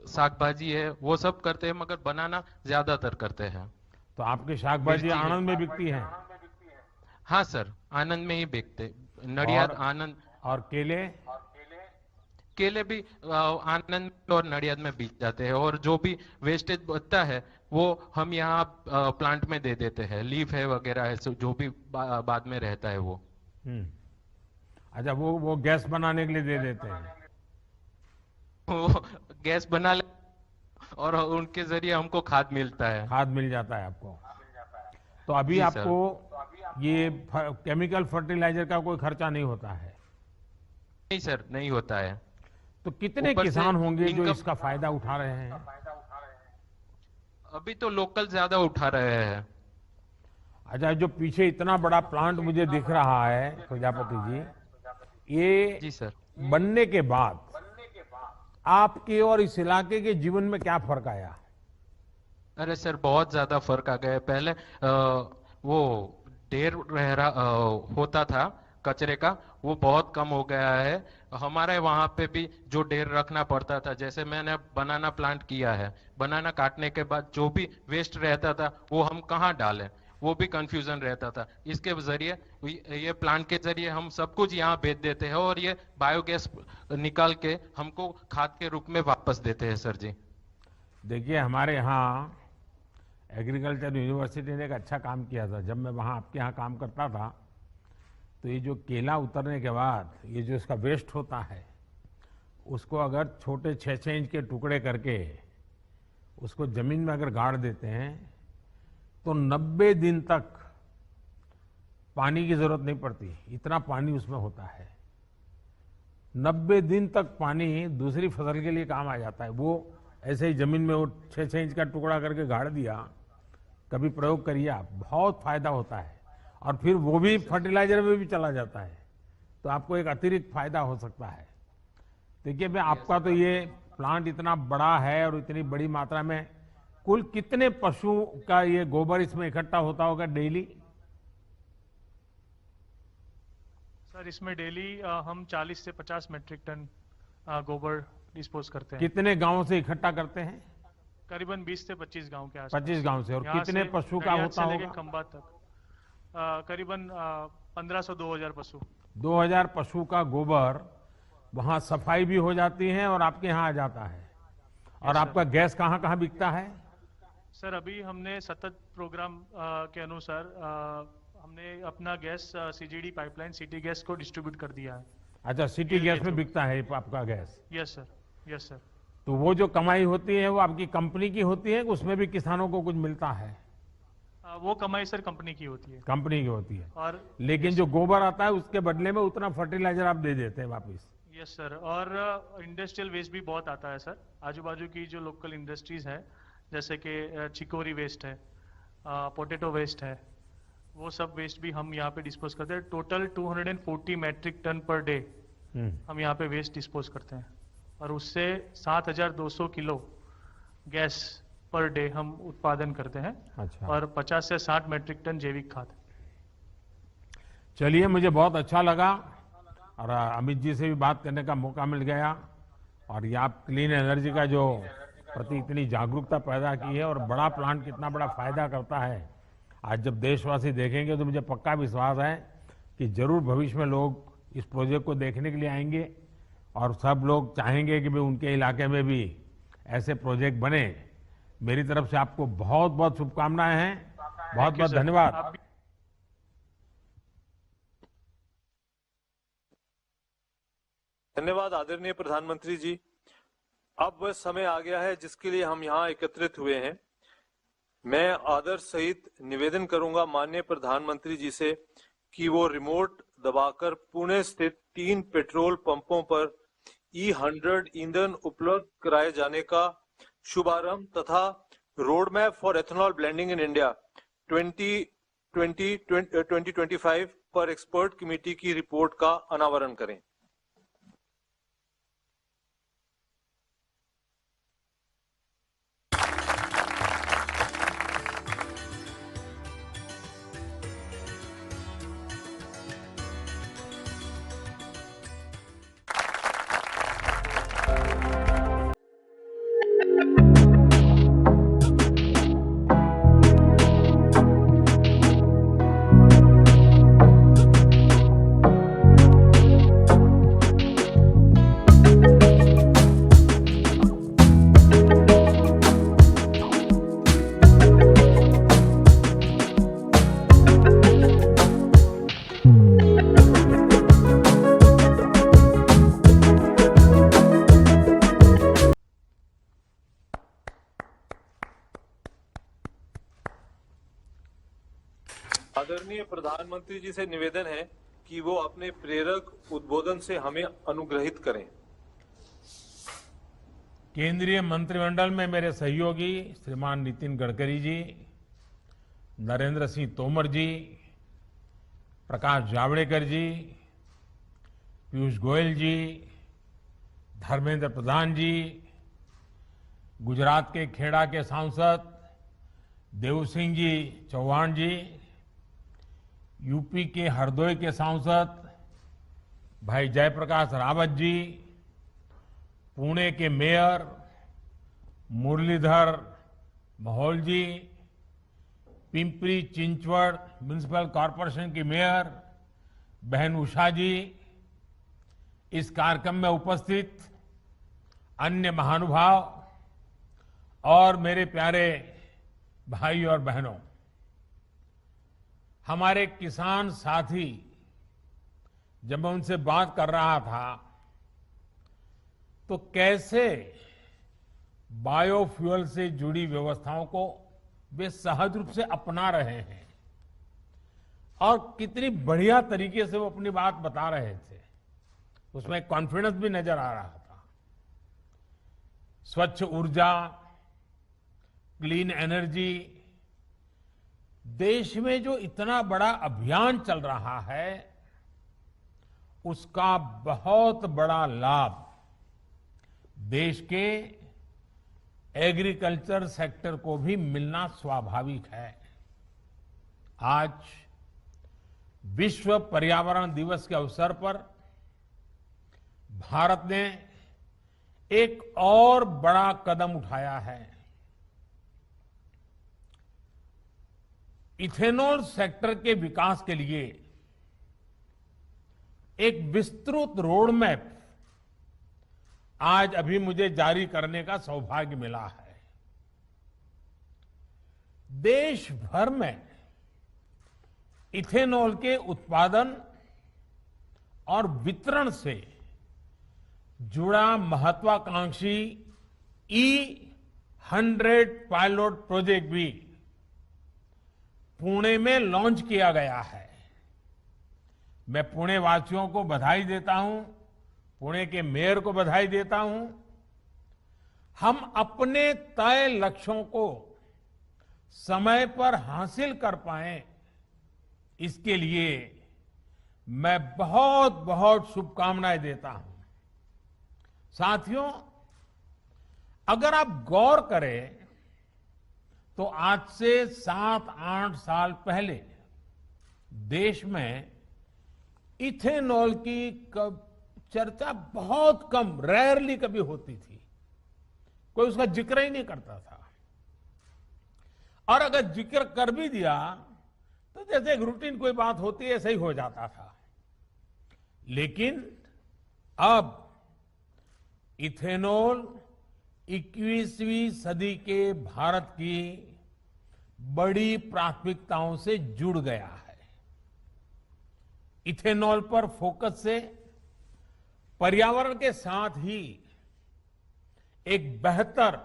साग भाजी है, वो सब करते हैं, मगर बनाना ज्यादातर करते हैं। तो आपकी शाक भाजी मिर्ची है। आनंद में बिकती है? हाँ सर, आनंद में ही बिकते, नडियाद आनंद। और केले? केले भी आनंद और नडियाद में बिक जाते हैं। और जो भी वेस्टेज बचता है वो हम यहाँ प्लांट में दे देते हैं, लीफ है वगैरह है, जो भी बाद में रहता है वो। अच्छा, वो गैस बनाने के लिए दे देते हैं? वो गैस बना ले और उनके जरिए हमको खाद मिलता है। खाद मिल जाता है आपको? तो अभी जी सर। आपको ये केमिकल फर्टिलाइजर का कोई खर्चा नहीं होता है? नहीं सर, नहीं होता है। तो कितने ऊपर से किसान होंगे जो इनकम- इसका फायदा उठा रहे हैं? अभी तो लोकल ज्यादा उठा रहे हैं। अच्छा, जो पीछे इतना बड़ा प्लांट मुझे दिख रहा है प्रजापति जी, ये जी सर। बनने के बाद आपके और इस इलाके के जीवन में क्या फर्क आया? अरे सर, बहुत ज्यादा फर्क आ गया है। पहले वो ढेर होता था कचरे का, वो बहुत कम हो गया है। हमारे वहां पे भी जो ढेर रखना पड़ता था, जैसे मैंने बनाना प्लांट किया है, बनाना काटने के बाद जो भी वेस्ट रहता था वो हम कहाँ डालें, वो भी कंफ्यूजन रहता था। इसके जरिए, ये प्लांट के जरिए हम सब कुछ यहाँ बेच देते हैं और ये बायोगैस निकाल के हमको खाद के रूप में वापस देते हैं सर जी। देखिए, हमारे यहाँ एग्रीकल्चर यूनिवर्सिटी ने एक अच्छा काम किया था। जब मैं वहाँ आपके यहाँ काम करता था तो ये जो केला उतरने के बाद ये जो इसका वेस्ट होता है उसको अगर छोटे 6-6 इंच के टुकड़े करके उसको जमीन में अगर गाड़ देते हैं तो 90 दिन तक पानी की जरूरत नहीं पड़ती, इतना पानी उसमें होता है। 90 दिन तक पानी दूसरी फसल के लिए काम आ जाता है। वो ऐसे ही जमीन में वो 6-6 इंच का टुकड़ा करके गाड़ दिया, कभी प्रयोग करिए आप, बहुत फायदा होता है। और फिर वो भी फर्टिलाइजर में भी चला जाता है, तो आपको एक अतिरिक्त फायदा हो सकता है। देखिए, मैं आपका तो ये प्लांट इतना बड़ा है और इतनी बड़ी मात्रा में कुल कितने पशु का ये गोबर इसमें इकट्ठा होता होगा डेली? सर, इसमें डेली हम 40 से 50 मेट्रिक टन गोबर डिस्पोज करते हैं। कितने गांवों से इकट्ठा करते हैं? करीबन 20 से 25 गांव के आसपास। 25 गांव से। और यहाँ कितने से पशु का नडियाद होता से लेके होगा? खंबा तक करीबन 1500-2000 पशु। 2000 पशु का गोबर वहां सफाई भी हो जाती है और आपके यहाँ आ जाता है। और आपका गैस कहाँ कहाँ बिकता है? सर, अभी हमने सतत प्रोग्राम के अनुसार हमने अपना gas CGD pipeline city gas को डिस्ट्रीब्यूट कर दिया है। अच्छा, सिटी गैस में बिकता है आपका gas? Yes sir, yes sir. तो वो जो कमाई होती है वो आपकी कंपनी की होती है कि उसमें भी किसानों को कुछ मिलता है? वो कमाई सर कंपनी की होती है। कंपनी की होती है, और लेकिन जो गोबर आता है उसके बदले में उतना फर्टिलाइजर आप दे देते हैं वापस। यस सर, और इंडस्ट्रियल वेस्ट भी बहुत आता है सर। आजू बाजू की जो लोकल इंडस्ट्रीज है, जैसे कि चिकोरी वेस्ट है, पोटैटो वेस्ट है, वो सब वेस्ट भी हम यहाँ पे डिस्पोज करते हैं। Total 240 metric ton per day हम यहाँ पे वेस्ट डिस्पोज करते हैं, और उससे 7,200 किलो गैस पर डे हम उत्पादन करते हैं। अच्छा। और 50 से 60 मैट्रिक टन जैविक खाद। चलिए, मुझे बहुत अच्छा लगा और अमित जी से भी बात करने का मौका मिल गया, और ये आप क्लीन एनर्जी का जो प्रति इतनी जागरूकता पैदा की है और बड़ा प्लांट कितना बड़ा फायदा करता है, आज जब देशवासी देखेंगे तो मुझे पक्का विश्वास है कि जरूर भविष्य में लोग इस प्रोजेक्ट को देखने के लिए आएंगे और सब लोग चाहेंगे कि भाई उनके इलाके में भी ऐसे प्रोजेक्ट बने। मेरी तरफ से आपको बहुत बहुत शुभकामनाएं हैं, बहुत बहुत धन्यवाद। धन्यवाद आदरणीय प्रधानमंत्री जी। अब वह समय आ गया है जिसके लिए हम यहाँ एकत्रित हुए हैं। मैं आदर सहित निवेदन करूंगा माननीय प्रधानमंत्री जी से कि वो रिमोट दबाकर पुणे स्थित 3 पेट्रोल पंपों पर E100 ईंधन उपलब्ध कराए जाने का शुभारंभ तथा road map for ethanol blending in India 2020-2025 पर एक्सपर्ट कमेटी की रिपोर्ट का अनावरण करें। आदरणीय प्रधानमंत्री जी से निवेदन है कि वो अपने प्रेरक उद्बोधन से हमें अनुग्रहित करें। केंद्रीय मंत्रिमंडल में मेरे सहयोगी श्रीमान नितिन गडकरी जी, नरेंद्र सिंह तोमर जी, प्रकाश जावड़ेकर जी, पीयूष गोयल जी, धर्मेंद्र प्रधान जी, गुजरात के खेड़ा के सांसद देव सिंह जी चौहान जी, यूपी के हरदोई के सांसद भाई जयप्रकाश रावत जी, पुणे के मेयर मुरलीधर महौल जी, पिंपरी चिंचवड़ म्युनिसिपल कॉरपोरेशन की मेयर बहन उषा जी, इस कार्यक्रम में उपस्थित अन्य महानुभाव और मेरे प्यारे भाई और बहनों, हमारे किसान साथी, जब मैं उनसे बात कर रहा था तो कैसे बायोफ्यूल से जुड़ी व्यवस्थाओं को वे सहज रूप से अपना रहे हैं और कितनी बढ़िया तरीके से वो अपनी बात बता रहे थे, उसमें कॉन्फिडेंस भी नजर आ रहा था। स्वच्छ ऊर्जा, क्लीन एनर्जी, देश में जो इतना बड़ा अभियान चल रहा है उसका बहुत बड़ा लाभ देश के एग्रीकल्चर सेक्टर को भी मिलना स्वाभाविक है। आज विश्व पर्यावरण दिवस के अवसर पर भारत ने एक और बड़ा कदम उठाया है। इथेनॉल सेक्टर के विकास के लिए एक विस्तृत रोड मैप आज अभी मुझे जारी करने का सौभाग्य मिला है। देश भर में इथेनॉल के उत्पादन और वितरण से जुड़ा महत्वाकांक्षी E100 पायलट प्रोजेक्ट भी पुणे में लॉन्च किया गया है। मैं पुणे वासियों को बधाई देता हूं, पुणे के मेयर को बधाई देता हूं। हम अपने तय लक्ष्यों को समय पर हासिल कर पाए, इसके लिए मैं बहुत बहुत शुभकामनाएं देता हूं। साथियों, अगर आप गौर करें तो आज से 7-8 साल पहले देश में इथेनॉल की चर्चा बहुत कम, रेयरली कभी होती थी। कोई उसका जिक्र ही नहीं करता था, और अगर जिक्र कर भी दिया तो जैसे एक रूटीन कोई बात होती है, ऐसा ही हो जाता था। लेकिन अब इथेनॉल 21वीं सदी के भारत की बड़ी प्राथमिकताओं से जुड़ गया है। इथेनॉल पर फोकस से पर्यावरण के साथ ही एक बेहतर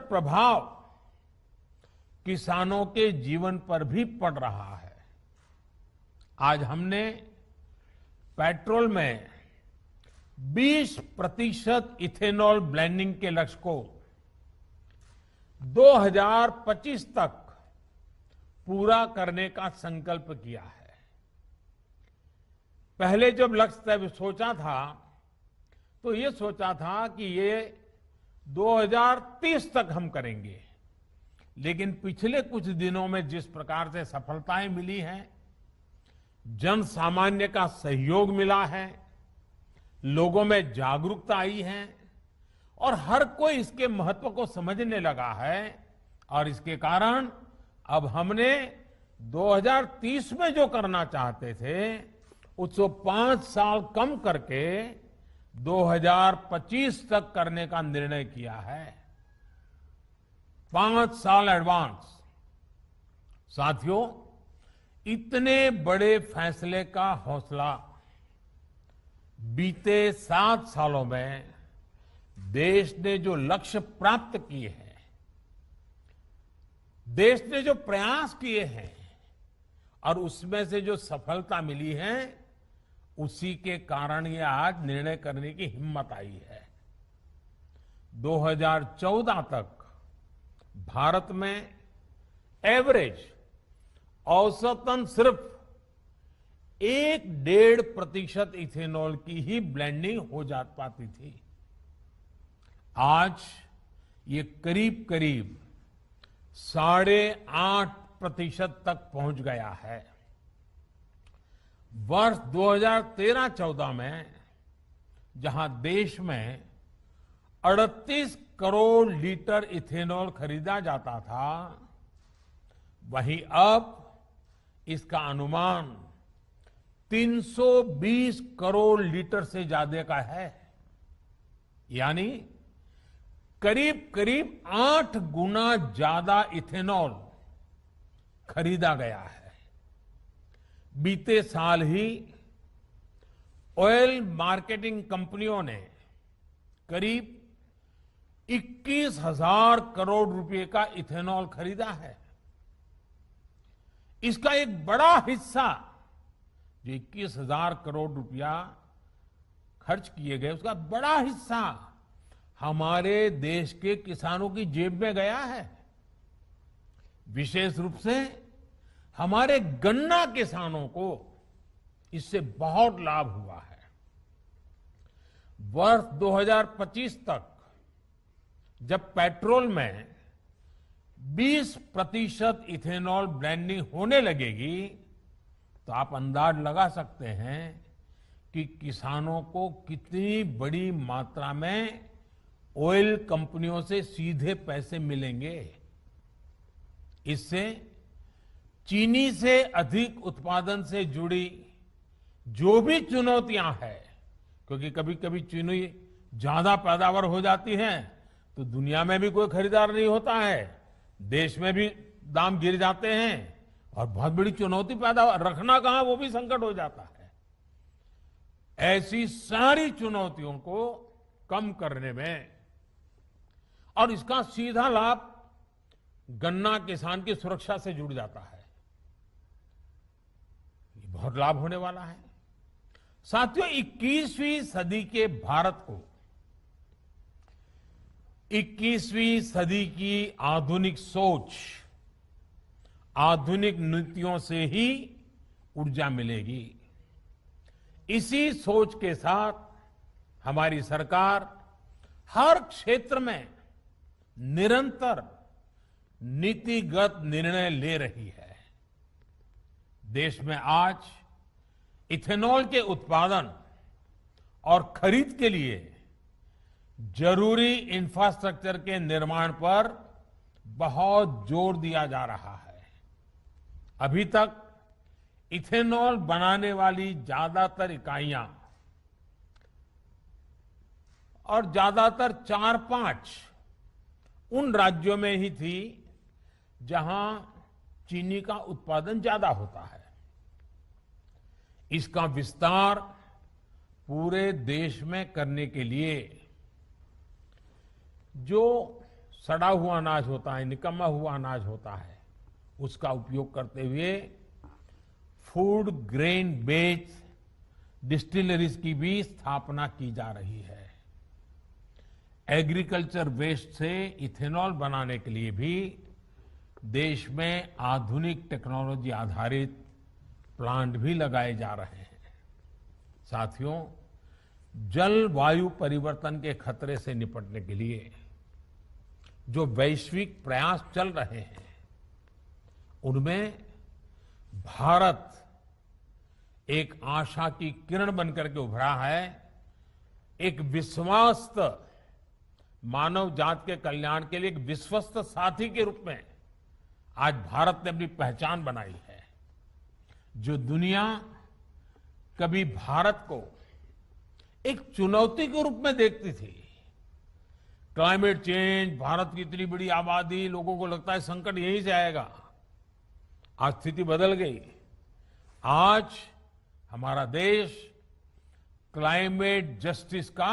प्रभाव किसानों के जीवन पर भी पड़ रहा है। आज हमने पेट्रोल में 20% इथेनॉल ब्लेंडिंग के लक्ष्य को 2025 तक पूरा करने का संकल्प किया है। पहले जब लक्ष्य तय सोचा था तो ये सोचा था कि ये 2030 तक हम करेंगे, लेकिन पिछले कुछ दिनों में जिस प्रकार से सफलताएं मिली हैं, जन सामान्य का सहयोग मिला है, लोगों में जागरूकता आई है और हर कोई इसके महत्व को समझने लगा है, और इसके कारण अब हमने 2030 में जो करना चाहते थे उसको 5 साल कम करके 2025 तक करने का निर्णय किया है। 5 साल एडवांस। साथियों, इतने बड़े फैसले का हौसला बीते 7 सालों में देश ने जो लक्ष्य प्राप्त किए हैं, देश ने जो प्रयास किए हैं और उसमें से जो सफलता मिली है, उसी के कारण ये आज निर्णय करने की हिम्मत आई है। 2014 तक भारत में एवरेज औसतन सिर्फ 1-1.5% इथेनॉल की ही ब्लेंडिंग हो जा पाती थी। आज ये करीब करीब 8.5% तक पहुंच गया है। वर्ष 2013-14 में जहां देश में 38 करोड़ लीटर इथेनॉल खरीदा जाता था, वहीं अब इसका अनुमान 320 करोड़ लीटर से ज्यादा का है। यानी करीब करीब 8 गुना ज्यादा इथेनॉल खरीदा गया है। बीते साल ही ऑयल मार्केटिंग कंपनियों ने करीब 21,000 करोड़ रुपए का इथेनॉल खरीदा है। इसका एक बड़ा हिस्सा, जो 21,000 करोड़ रुपया खर्च किए गए, उसका बड़ा हिस्सा हमारे देश के किसानों की जेब में गया है। विशेष रूप से हमारे गन्ना किसानों को इससे बहुत लाभ हुआ है। वर्ष 2025 तक जब पेट्रोल में 20% इथेनॉल ब्लेंडिंग होने लगेगी, तो आप अंदाज लगा सकते हैं कि किसानों को कितनी बड़ी मात्रा में ऑयल कंपनियों से सीधे पैसे मिलेंगे। इससे चीनी से अधिक उत्पादन से जुड़ी जो भी चुनौतियां हैं, क्योंकि कभी कभी चीनी ज्यादा पैदावार हो जाती है तो दुनिया में भी कोई खरीदार नहीं होता है, देश में भी दाम गिर जाते हैं और बहुत बड़ी चुनौती पैदा, रखना कहां वो भी संकट हो जाता है। ऐसी सारी चुनौतियों को कम करने में, और इसका सीधा लाभ गन्ना किसान की सुरक्षा से जुड़ जाता है। ये बहुत लाभ होने वाला है। साथियों, 21वीं सदी के भारत को 21वीं सदी की आधुनिक सोच, आधुनिक नीतियों से ही ऊर्जा मिलेगी। इसी सोच के साथ हमारी सरकार हर क्षेत्र में निरंतर नीतिगत निर्णय ले रही है। देश में आज इथेनॉल के उत्पादन और खरीद के लिए जरूरी इंफ्रास्ट्रक्चर के निर्माण पर बहुत जोर दिया जा रहा है। अभी तक इथेनॉल बनाने वाली ज्यादातर इकाइयां और ज्यादातर 4-5 उन राज्यों में ही थी जहां चीनी का उत्पादन ज्यादा होता है। इसका विस्तार पूरे देश में करने के लिए जो सड़ा हुआ अनाज होता है, निकम्मा हुआ अनाज होता है, उसका उपयोग करते हुए फूड ग्रेन बेस्ड डिस्टिलरीज की भी स्थापना की जा रही है। एग्रीकल्चर वेस्ट से इथेनॉल बनाने के लिए भी देश में आधुनिक टेक्नोलॉजी आधारित प्लांट भी लगाए जा रहे हैं। साथियों, जलवायु परिवर्तन के खतरे से निपटने के लिए जो वैश्विक प्रयास चल रहे हैं, उनमें भारत एक आशा की किरण बनकर के उभरा है। एक विश्वस्त मानव जात के कल्याण के लिए एक विश्वस्त साथी के रूप में आज भारत ने अपनी पहचान बनाई है। जो दुनिया कभी भारत को एक चुनौती के रूप में देखती थी, क्लाइमेट चेंज, भारत की इतनी बड़ी आबादी, लोगों को लगता है संकट यहीं से आएगा, आज स्थिति बदल गई। आज हमारा देश क्लाइमेट जस्टिस का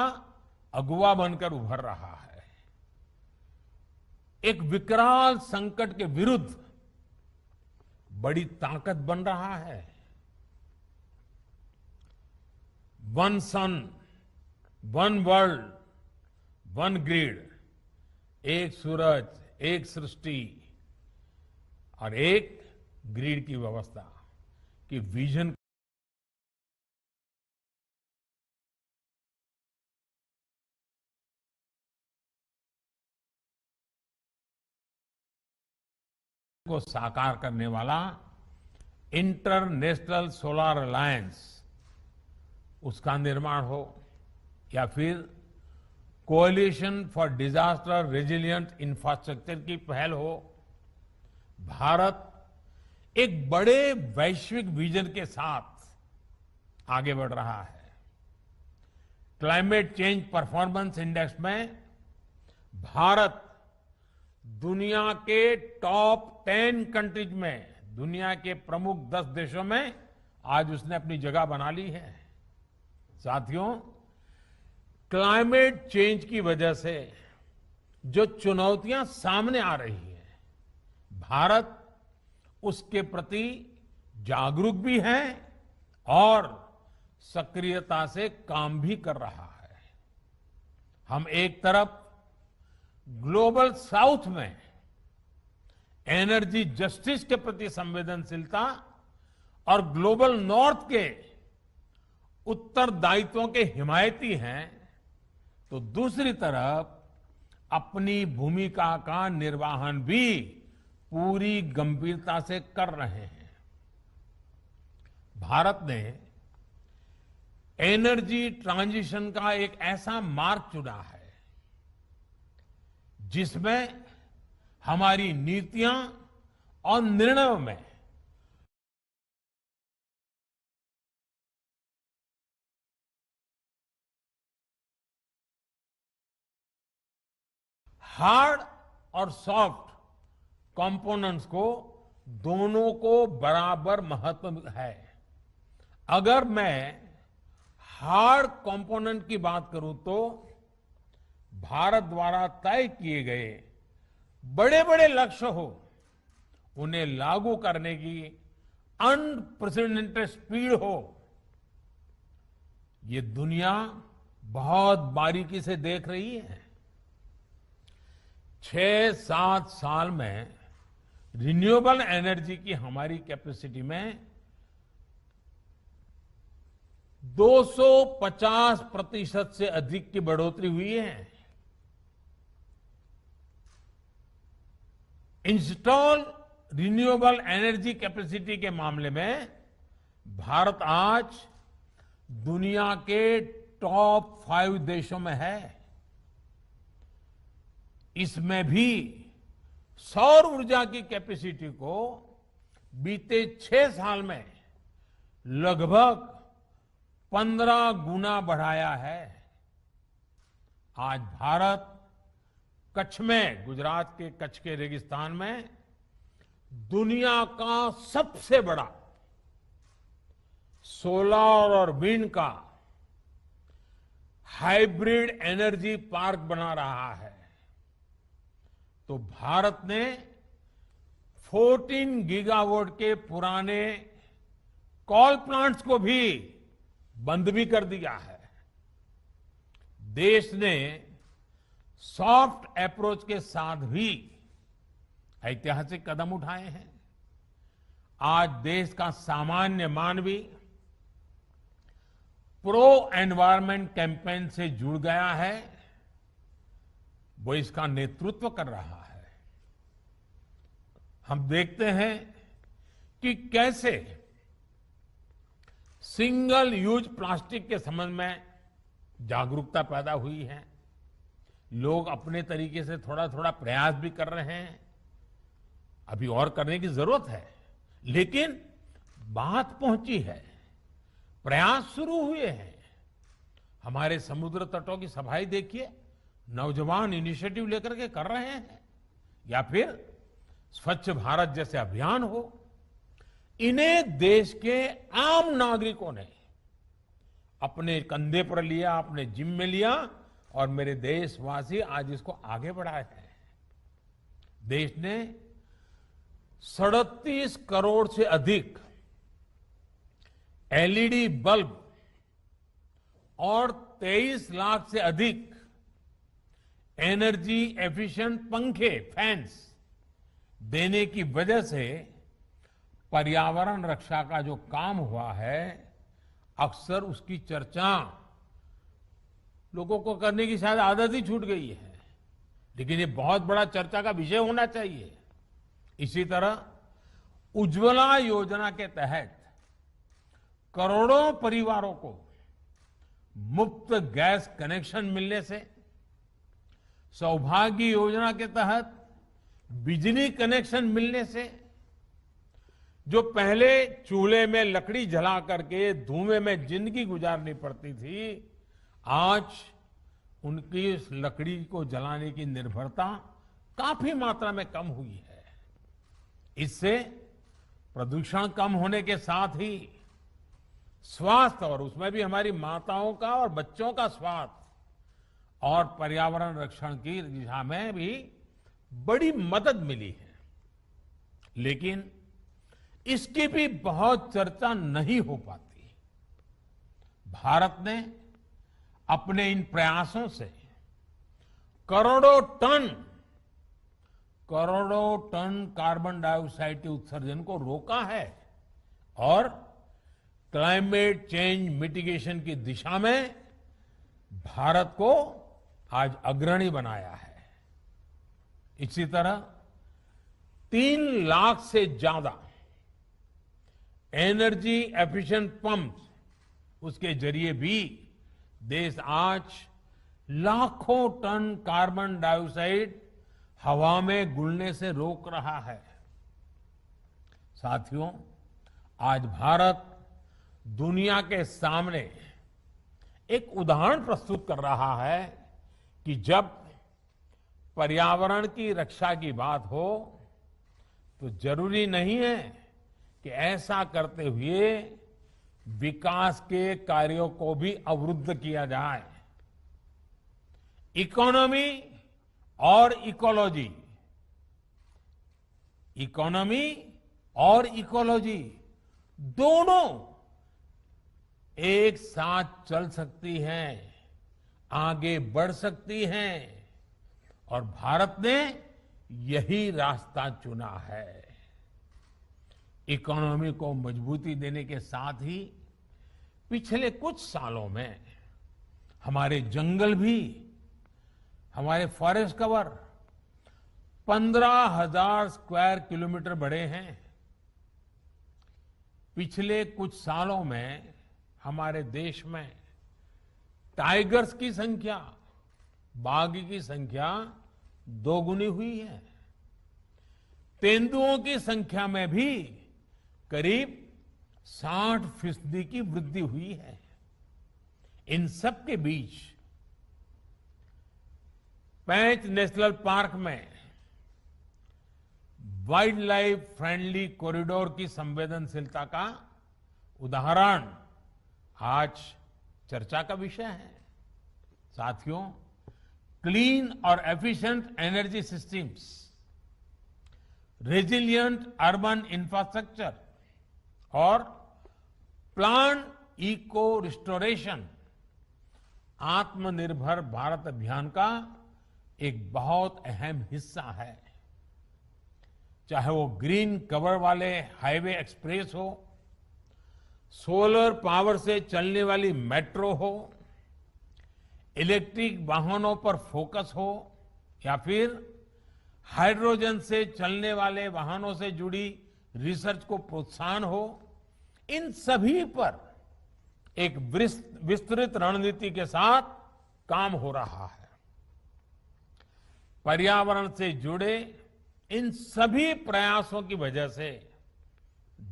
अगुवा बनकर उभर रहा है। एक विकराल संकट के विरुद्ध बड़ी ताकत बन रहा है। वन सन, वन वर्ल्ड, वन ग्रिड, एक सूरज, एक सृष्टि और एक ग्रिड की व्यवस्था की विजन को साकार करने वाला इंटरनेशनल सोलर अलायंस, उसका निर्माण हो या फिर coalition for disaster resilient infrastructure की पहल हो, भारत एक बड़े वैश्विक विजन के साथ आगे बढ़ रहा है। क्लाइमेट चेंज परफॉर्मेंस इंडेक्स में भारत दुनिया के टॉप 10 कंट्रीज में, दुनिया के प्रमुख 10 देशों में आज उसने अपनी जगह बना ली है। साथियों, क्लाइमेट चेंज की वजह से जो चुनौतियां सामने आ रही है, भारत उसके प्रति जागरूक भी है और सक्रियता से काम भी कर रहा है। हम एक तरफ ग्लोबल साउथ में एनर्जी जस्टिस के प्रति संवेदनशीलता और ग्लोबल नॉर्थ के उत्तरदायित्वों के हिमायती हैं, तो दूसरी तरफ अपनी भूमिका का निर्वहन भी पूरी गंभीरता से कर रहे हैं। भारत ने एनर्जी ट्रांजिशन का एक ऐसा मार्ग चुना है जिसमें हमारी नीतियां और निर्णयों में हार्ड और सॉफ्ट कंपोनेंट्स को, दोनों को बराबर महत्व है। अगर मैं हार्ड कंपोनेंट की बात करूं तो भारत द्वारा तय किए गए बड़े बड़े लक्ष्य हो, उन्हें लागू करने की अनप्रेसिडेंटेड स्पीड हो, ये दुनिया बहुत बारीकी से देख रही है। 6-7 साल में रिन्यूएबल एनर्जी की हमारी कैपेसिटी में 250% से अधिक की बढ़ोतरी हुई है। इंस्टॉल रिन्यूएबल एनर्जी कैपेसिटी के मामले में भारत आज दुनिया के टॉप 5 देशों में है। इसमें भी सौर ऊर्जा की कैपेसिटी को बीते 6 साल में लगभग 15 गुना बढ़ाया है। आज भारत कच्छ में, गुजरात के कच्छ के रेगिस्तान में दुनिया का सबसे बड़ा सोलर और विंड का हाइब्रिड एनर्जी पार्क बना रहा है। तो भारत ने 14 गीगावाट के पुराने कोल प्लांट्स को भी बंद भी कर दिया है। देश ने सॉफ्ट अप्रोच के साथ भी ऐतिहासिक कदम उठाए हैं। आज देश का सामान्य मानवी प्रो एनवायरमेंट कैंपेन से जुड़ गया है, वो इसका नेतृत्व कर रहा है। हम देखते हैं कि कैसे सिंगल यूज प्लास्टिक के संबंध में जागरूकता पैदा हुई है। लोग अपने तरीके से थोड़ा थोड़ा प्रयास भी कर रहे हैं। अभी और करने की जरूरत है, लेकिन बात पहुंची है, प्रयास शुरू हुए हैं। हमारे समुद्र तटों की सफाई देखिए, नौजवान इनिशिएटिव लेकर के कर रहे हैं, या फिर स्वच्छ भारत जैसे अभियान हो। इन्हें देश के आम नागरिकों ने अपने कंधे पर लिया, अपने जिम में लिया, और मेरे देशवासी आज इसको आगे बढ़ाए हैं। देश ने 37 करोड़ से अधिक एलईडी बल्ब और 23 लाख से अधिक एनर्जी एफिशिएंट पंखे, फैंस देने की वजह से पर्यावरण रक्षा का जो काम हुआ है, अक्सर उसकी चर्चा लोगों को करने की शायद आदत ही छूट गई है, लेकिन ये बहुत बड़ा चर्चा का विषय होना चाहिए। इसी तरह उज्ज्वला योजना के तहत करोड़ों परिवारों को मुफ्त गैस कनेक्शन मिलने से, सौभाग्य योजना के तहत बिजली कनेक्शन मिलने से, जो पहले चूल्हे में लकड़ी जला करके धुएं में जिंदगी गुजारनी पड़ती थी, आज उनकी इस लकड़ी को जलाने की निर्भरता काफी मात्रा में कम हुई है। इससे प्रदूषण कम होने के साथ ही स्वास्थ्य, और उसमें भी हमारी माताओं का और बच्चों का स्वास्थ्य और पर्यावरण रक्षण की दिशा में भी बड़ी मदद मिली है। लेकिन इसकी भी बहुत चर्चा नहीं हो पाती। भारत ने अपने इन प्रयासों से करोड़ों टन कार्बन डाइऑक्साइड के उत्सर्जन को रोका है और क्लाइमेट चेंज मिटिगेशन की दिशा में भारत को आज अग्रणी बनाया है। इसी तरह 3 लाख से ज्यादा एनर्जी एफिशिएंट पंप, उसके जरिए भी देश आज लाखों टन कार्बन डाइऑक्साइड हवा में घुलने से रोक रहा है। साथियों, आज भारत दुनिया के सामने एक उदाहरण प्रस्तुत कर रहा है कि जब पर्यावरण की रक्षा की बात हो तो जरूरी नहीं है कि ऐसा करते हुए विकास के कार्यों को भी अवरुद्ध किया जाए। इकोनॉमी और इकोलॉजी इकोनॉमी और इकोलॉजी दोनों एक साथ चल सकती हैं, आगे बढ़ सकती हैं और भारत ने यही रास्ता चुना है। इकोनॉमी को मजबूती देने के साथ ही पिछले कुछ सालों में हमारे जंगल भी, हमारे फॉरेस्ट कवर 15,000 स्क्वायर किलोमीटर बढ़े हैं। पिछले कुछ सालों में हमारे देश में टाइगर्स की संख्या, बाघ की संख्या दोगुनी हुई है। तेंदुओं की संख्या में भी करीब 60% की वृद्धि हुई है। इन सब के बीच पेंच नेशनल पार्क में वाइल्ड लाइफ फ्रेंडली कॉरिडोर की संवेदनशीलता का उदाहरण आज चर्चा का विषय है। साथियों, क्लीन और efficient energy systems, resilient urban infrastructure और प्लान इको रिस्टोरेशन आत्मनिर्भर भारत अभियान का एक बहुत अहम हिस्सा है। चाहे वो ग्रीन कवर वाले हाईवे एक्सप्रेस हो, सोलर पावर से चलने वाली मेट्रो हो, इलेक्ट्रिक वाहनों पर फोकस हो या फिर हाइड्रोजन से चलने वाले वाहनों से जुड़ी रिसर्च को प्रोत्साहन हो, इन सभी पर एक विस्तृत रणनीति के साथ काम हो रहा है। पर्यावरण से जुड़े इन सभी प्रयासों की वजह से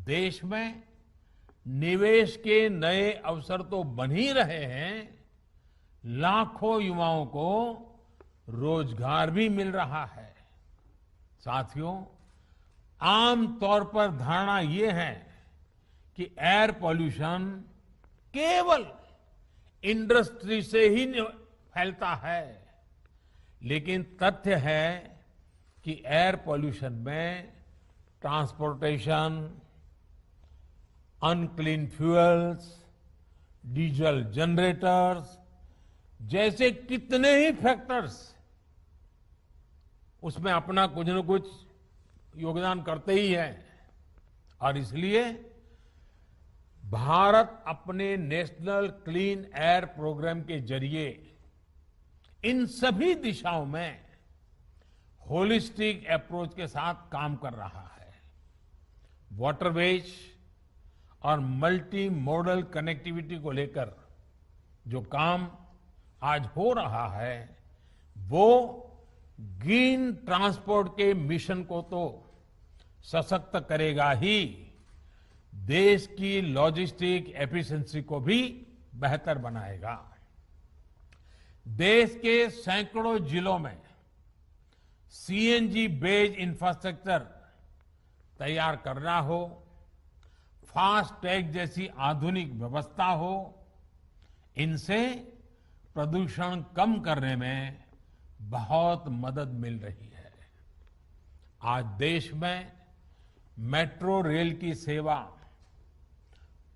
देश में निवेश के नए अवसर तो बन ही रहे हैं, लाखों युवाओं को रोजगार भी मिल रहा है। साथियों, आम तौर पर धारणा ये है कि एयर पॉल्यूशन केवल इंडस्ट्री से ही फैलता है, लेकिन तथ्य है कि एयर पॉल्यूशन में transportation, unclean fuels, diesel generators जैसे कितने ही फैक्टर्स उसमें अपना कुछ न कुछ योगदान करते ही हैं। और इसलिए भारत अपने नेशनल क्लीन एयर प्रोग्राम के जरिए इन सभी दिशाओं में होलिस्टिक अप्रोच के साथ काम कर रहा है। वाटरवेज और मल्टी मॉडल कनेक्टिविटी को लेकर जो काम आज हो रहा है, वो ग्रीन ट्रांसपोर्ट के मिशन को तो सशक्त करेगा ही, देश की लॉजिस्टिक एफिशिएंसी को भी बेहतर बनाएगा। देश के सैकड़ों जिलों में सीएनजी बेस्ड इंफ्रास्ट्रक्चर तैयार करना हो, फास्ट टैग जैसी आधुनिक व्यवस्था हो, इनसे प्रदूषण कम करने में बहुत मदद मिल रही है। आज देश में मेट्रो रेल की सेवा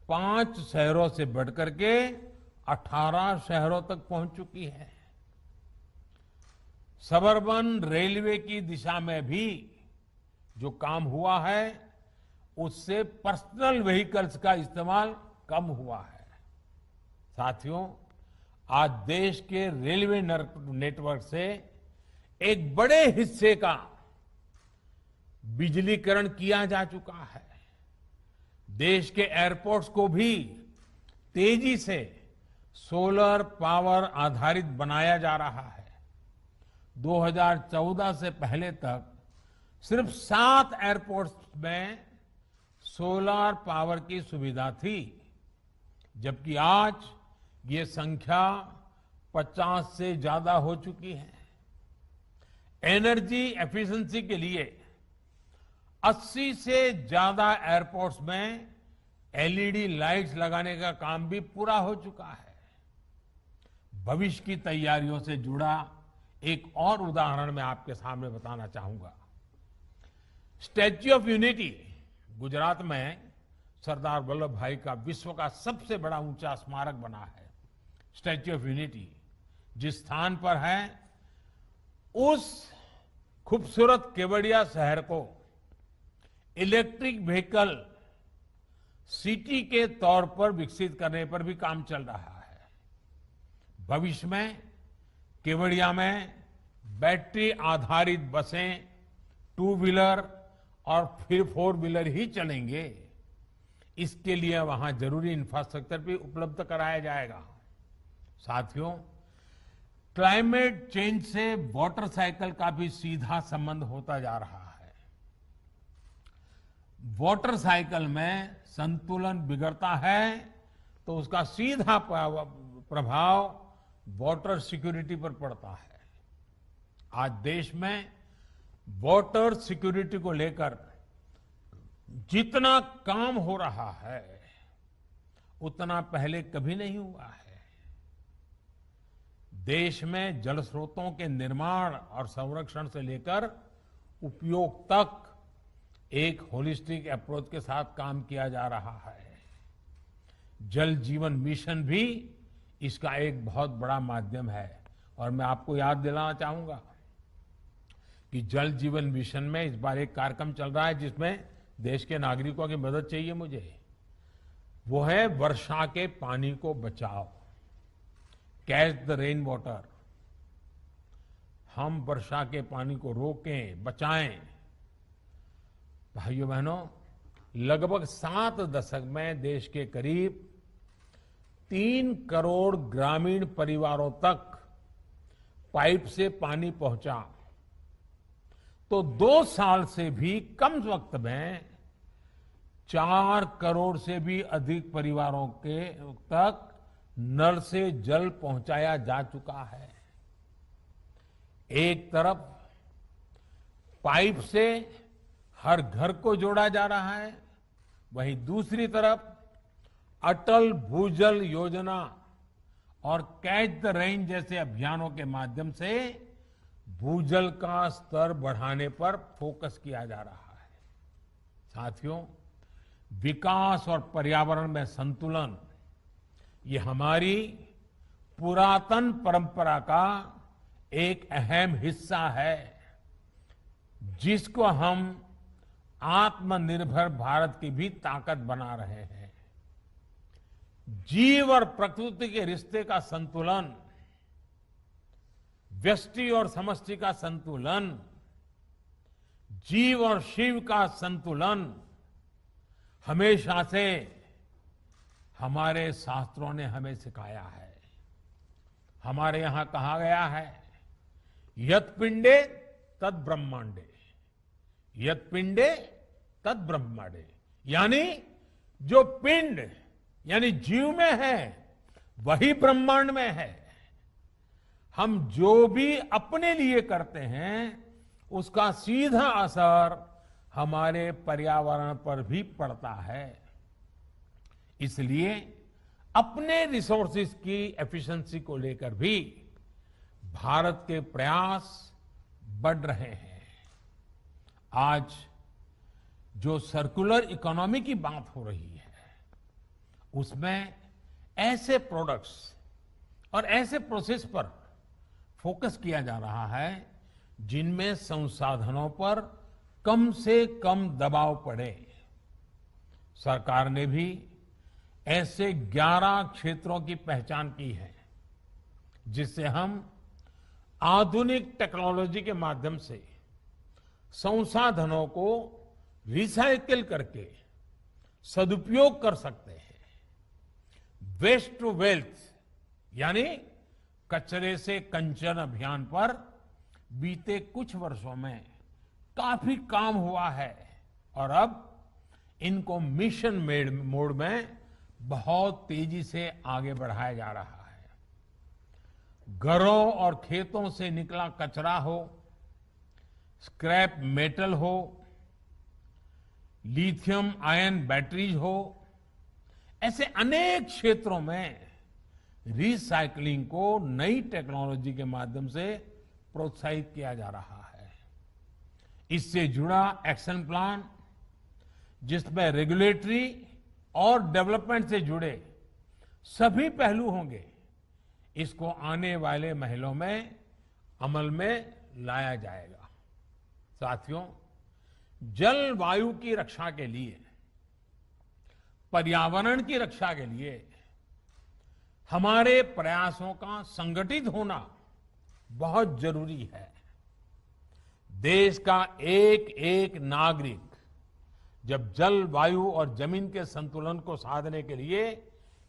5 शहरों से बढ़कर के 18 शहरों तक पहुंच चुकी है। सबअर्बन रेलवे की दिशा में भी जो काम हुआ है, उससे पर्सनल व्हीकल्स का इस्तेमाल कम हुआ है। साथियों, आज देश के रेलवे नेटवर्क से एक बड़े हिस्से का बिजलीकरण किया जा चुका है। देश के एयरपोर्ट्स को भी तेजी से सोलर पावर आधारित बनाया जा रहा है। 2014 से पहले तक सिर्फ 7 एयरपोर्ट्स में सोलर पावर की सुविधा थी, जबकि आज ये संख्या 50 से ज्यादा हो चुकी है। एनर्जी एफिशिएंसी के लिए 80 से ज्यादा एयरपोर्ट्स में एलईडी लाइट्स लगाने का काम भी पूरा हो चुका है। भविष्य की तैयारियों से जुड़ा एक और उदाहरण मैं आपके सामने बताना चाहूंगा। स्टैच्यू ऑफ यूनिटी गुजरात में सरदार वल्लभ भाई का विश्व का सबसे बड़ा ऊंचा स्मारक बना है। स्टैच्यू ऑफ यूनिटी जिस स्थान पर है, उस खूबसूरत केवड़िया शहर को इलेक्ट्रिक व्हीकल सिटी के तौर पर विकसित करने पर भी काम चल रहा है। भविष्य में केवड़िया में बैटरी आधारित बसें, 2 व्हीलर और फिर 4 व्हीलर ही चलेंगे। इसके लिए वहां जरूरी इंफ्रास्ट्रक्चर भी उपलब्ध कराया जाएगा। साथियों, क्लाइमेट चेंज से वाटर साइकिल का भी सीधा संबंध होता जा रहा है। वाटर साइकिल में संतुलन बिगड़ता है तो उसका सीधा प्रभाव वाटर सिक्योरिटी पर पड़ता है। आज देश में वाटर सिक्योरिटी को लेकर जितना काम हो रहा है उतना पहले कभी नहीं हुआ है। देश में जल स्रोतों के निर्माण और संरक्षण से लेकर उपयोग तक एक होलिस्टिक अप्रोच के साथ काम किया जा रहा है। जल जीवन मिशन भी इसका एक बहुत बड़ा माध्यम है। और मैं आपको याद दिलाना चाहूंगा कि जल जीवन मिशन में इस बार एक कार्यक्रम चल रहा है जिसमें देश के नागरिकों की मदद चाहिए मुझे। वो है वर्षा के पानी को बचाओ, कैच द रेन वाटर। हम वर्षा के पानी को रोकें, बचाएं। भाइयों बहनों, लगभग 7 दशक में देश के करीब 3 करोड़ ग्रामीण परिवारों तक पाइप से पानी पहुंचा, तो 2 साल से भी कम वक्त में 4 करोड़ से भी अधिक परिवारों के तक नल से जल पहुंचाया जा चुका है। एक तरफ पाइप से हर घर को जोड़ा जा रहा है, वहीं दूसरी तरफ अटल भूजल योजना और कैच द रेन जैसे अभियानों के माध्यम से भूजल का स्तर बढ़ाने पर फोकस किया जा रहा है। साथियों, विकास और पर्यावरण में संतुलन ये हमारी पुरातन परंपरा का एक अहम हिस्सा है, जिसको हम आत्मनिर्भर भारत की भी ताकत बना रहे हैं। जीव और प्रकृति के रिश्ते का संतुलन, व्यष्टि और समष्टि का संतुलन, जीव और शिव का संतुलन हमेशा से हमारे शास्त्रों ने हमें सिखाया है। हमारे यहां कहा गया है, यत पिंडे तद ब्रह्मांडे, यत पिंडे तद ब्रह्मांडे। यानी जो पिंड यानी जीव में है वही ब्रह्मांड में है। हम जो भी अपने लिए करते हैं उसका सीधा असर हमारे पर्यावरण पर भी पड़ता है। इसलिए अपने रिसोर्सेज की एफिशिएंसी को लेकर भी भारत के प्रयास बढ़ रहे हैं। आज जो सर्कुलर इकोनॉमी की बात हो रही है, उसमें ऐसे प्रोडक्ट्स और ऐसे प्रोसेस पर फोकस किया जा रहा है जिनमें संसाधनों पर कम से कम दबाव पड़े। सरकार ने भी ऐसे 11 क्षेत्रों की पहचान की है जिससे हम आधुनिक टेक्नोलॉजी के माध्यम से संसाधनों को रिसाइकिल करके सदुपयोग कर सकते हैं। वेस्ट टू वेल्थ यानी कचरे से कंचन अभियान पर बीते कुछ वर्षों में काफी काम हुआ है और अब इनको मिशन मोड में बहुत तेजी से आगे बढ़ाया जा रहा है। घरों और खेतों से निकला कचरा हो, स्क्रैप मेटल हो, लिथियम आयन बैटरीज हो, ऐसे अनेक क्षेत्रों में रिसाइकलिंग को नई टेक्नोलॉजी के माध्यम से प्रोत्साहित किया जा रहा है। इससे जुड़ा एक्शन प्लान, जिसमें रेगुलेटरी और डेवलपमेंट से जुड़े सभी पहलू होंगे, इसको आने वाले महीनों में अमल में लाया जाएगा। साथियों, जलवायु की रक्षा के लिए, पर्यावरण की रक्षा के लिए हमारे प्रयासों का संगठित होना बहुत जरूरी है। देश का एक एक नागरिक जब जल, वायु और जमीन के संतुलन को साधने के लिए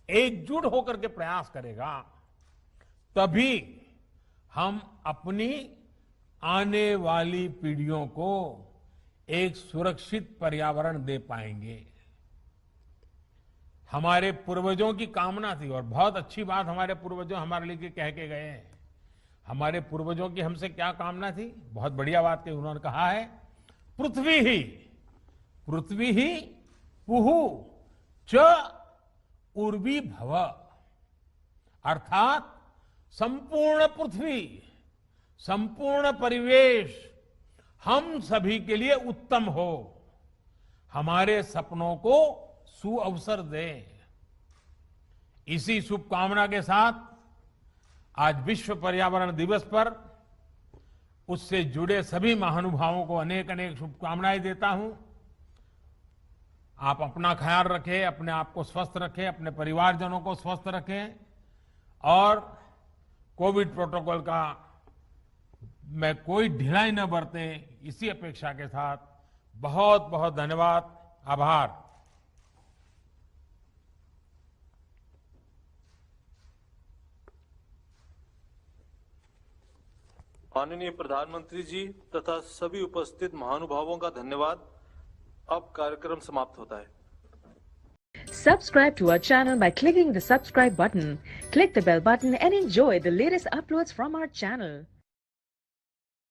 एकजुट होकर के प्रयास करेगा, तभी हम अपनी आने वाली पीढ़ियों को एक सुरक्षित पर्यावरण दे पाएंगे। हमारे पूर्वजों की कामना थी, और बहुत अच्छी बात हमारे पूर्वजों हमारे लिए कह के गए हैं। हमारे पूर्वजों की हमसे क्या कामना थी? बहुत बढ़िया बात कही उन्होंने, कहा है पृथ्वी ही पुहु च उर्वी भव, अर्थात संपूर्ण पृथ्वी, संपूर्ण परिवेश हम सभी के लिए उत्तम हो, हमारे सपनों को सुअवसर दे। इसी शुभकामना के साथ आज विश्व पर्यावरण दिवस पर उससे जुड़े सभी महानुभावों को अनेक अनेक शुभकामनाएं देता हूं। आप अपना ख्याल रखें, अपने आप को स्वस्थ रखें, अपने परिवारजनों को स्वस्थ रखें, और कोविड प्रोटोकॉल का में कोई ढिलाई न बरतें, इसी अपेक्षा के साथ बहुत बहुत धन्यवाद, आभार। माननीय प्रधानमंत्री जी तथा सभी उपस्थित महानुभावों का धन्यवाद। अब कार्यक्रम समाप्त होता है। Subscribe to our channel by clicking the subscribe button. Click the bell button and enjoy the latest uploads from our channel.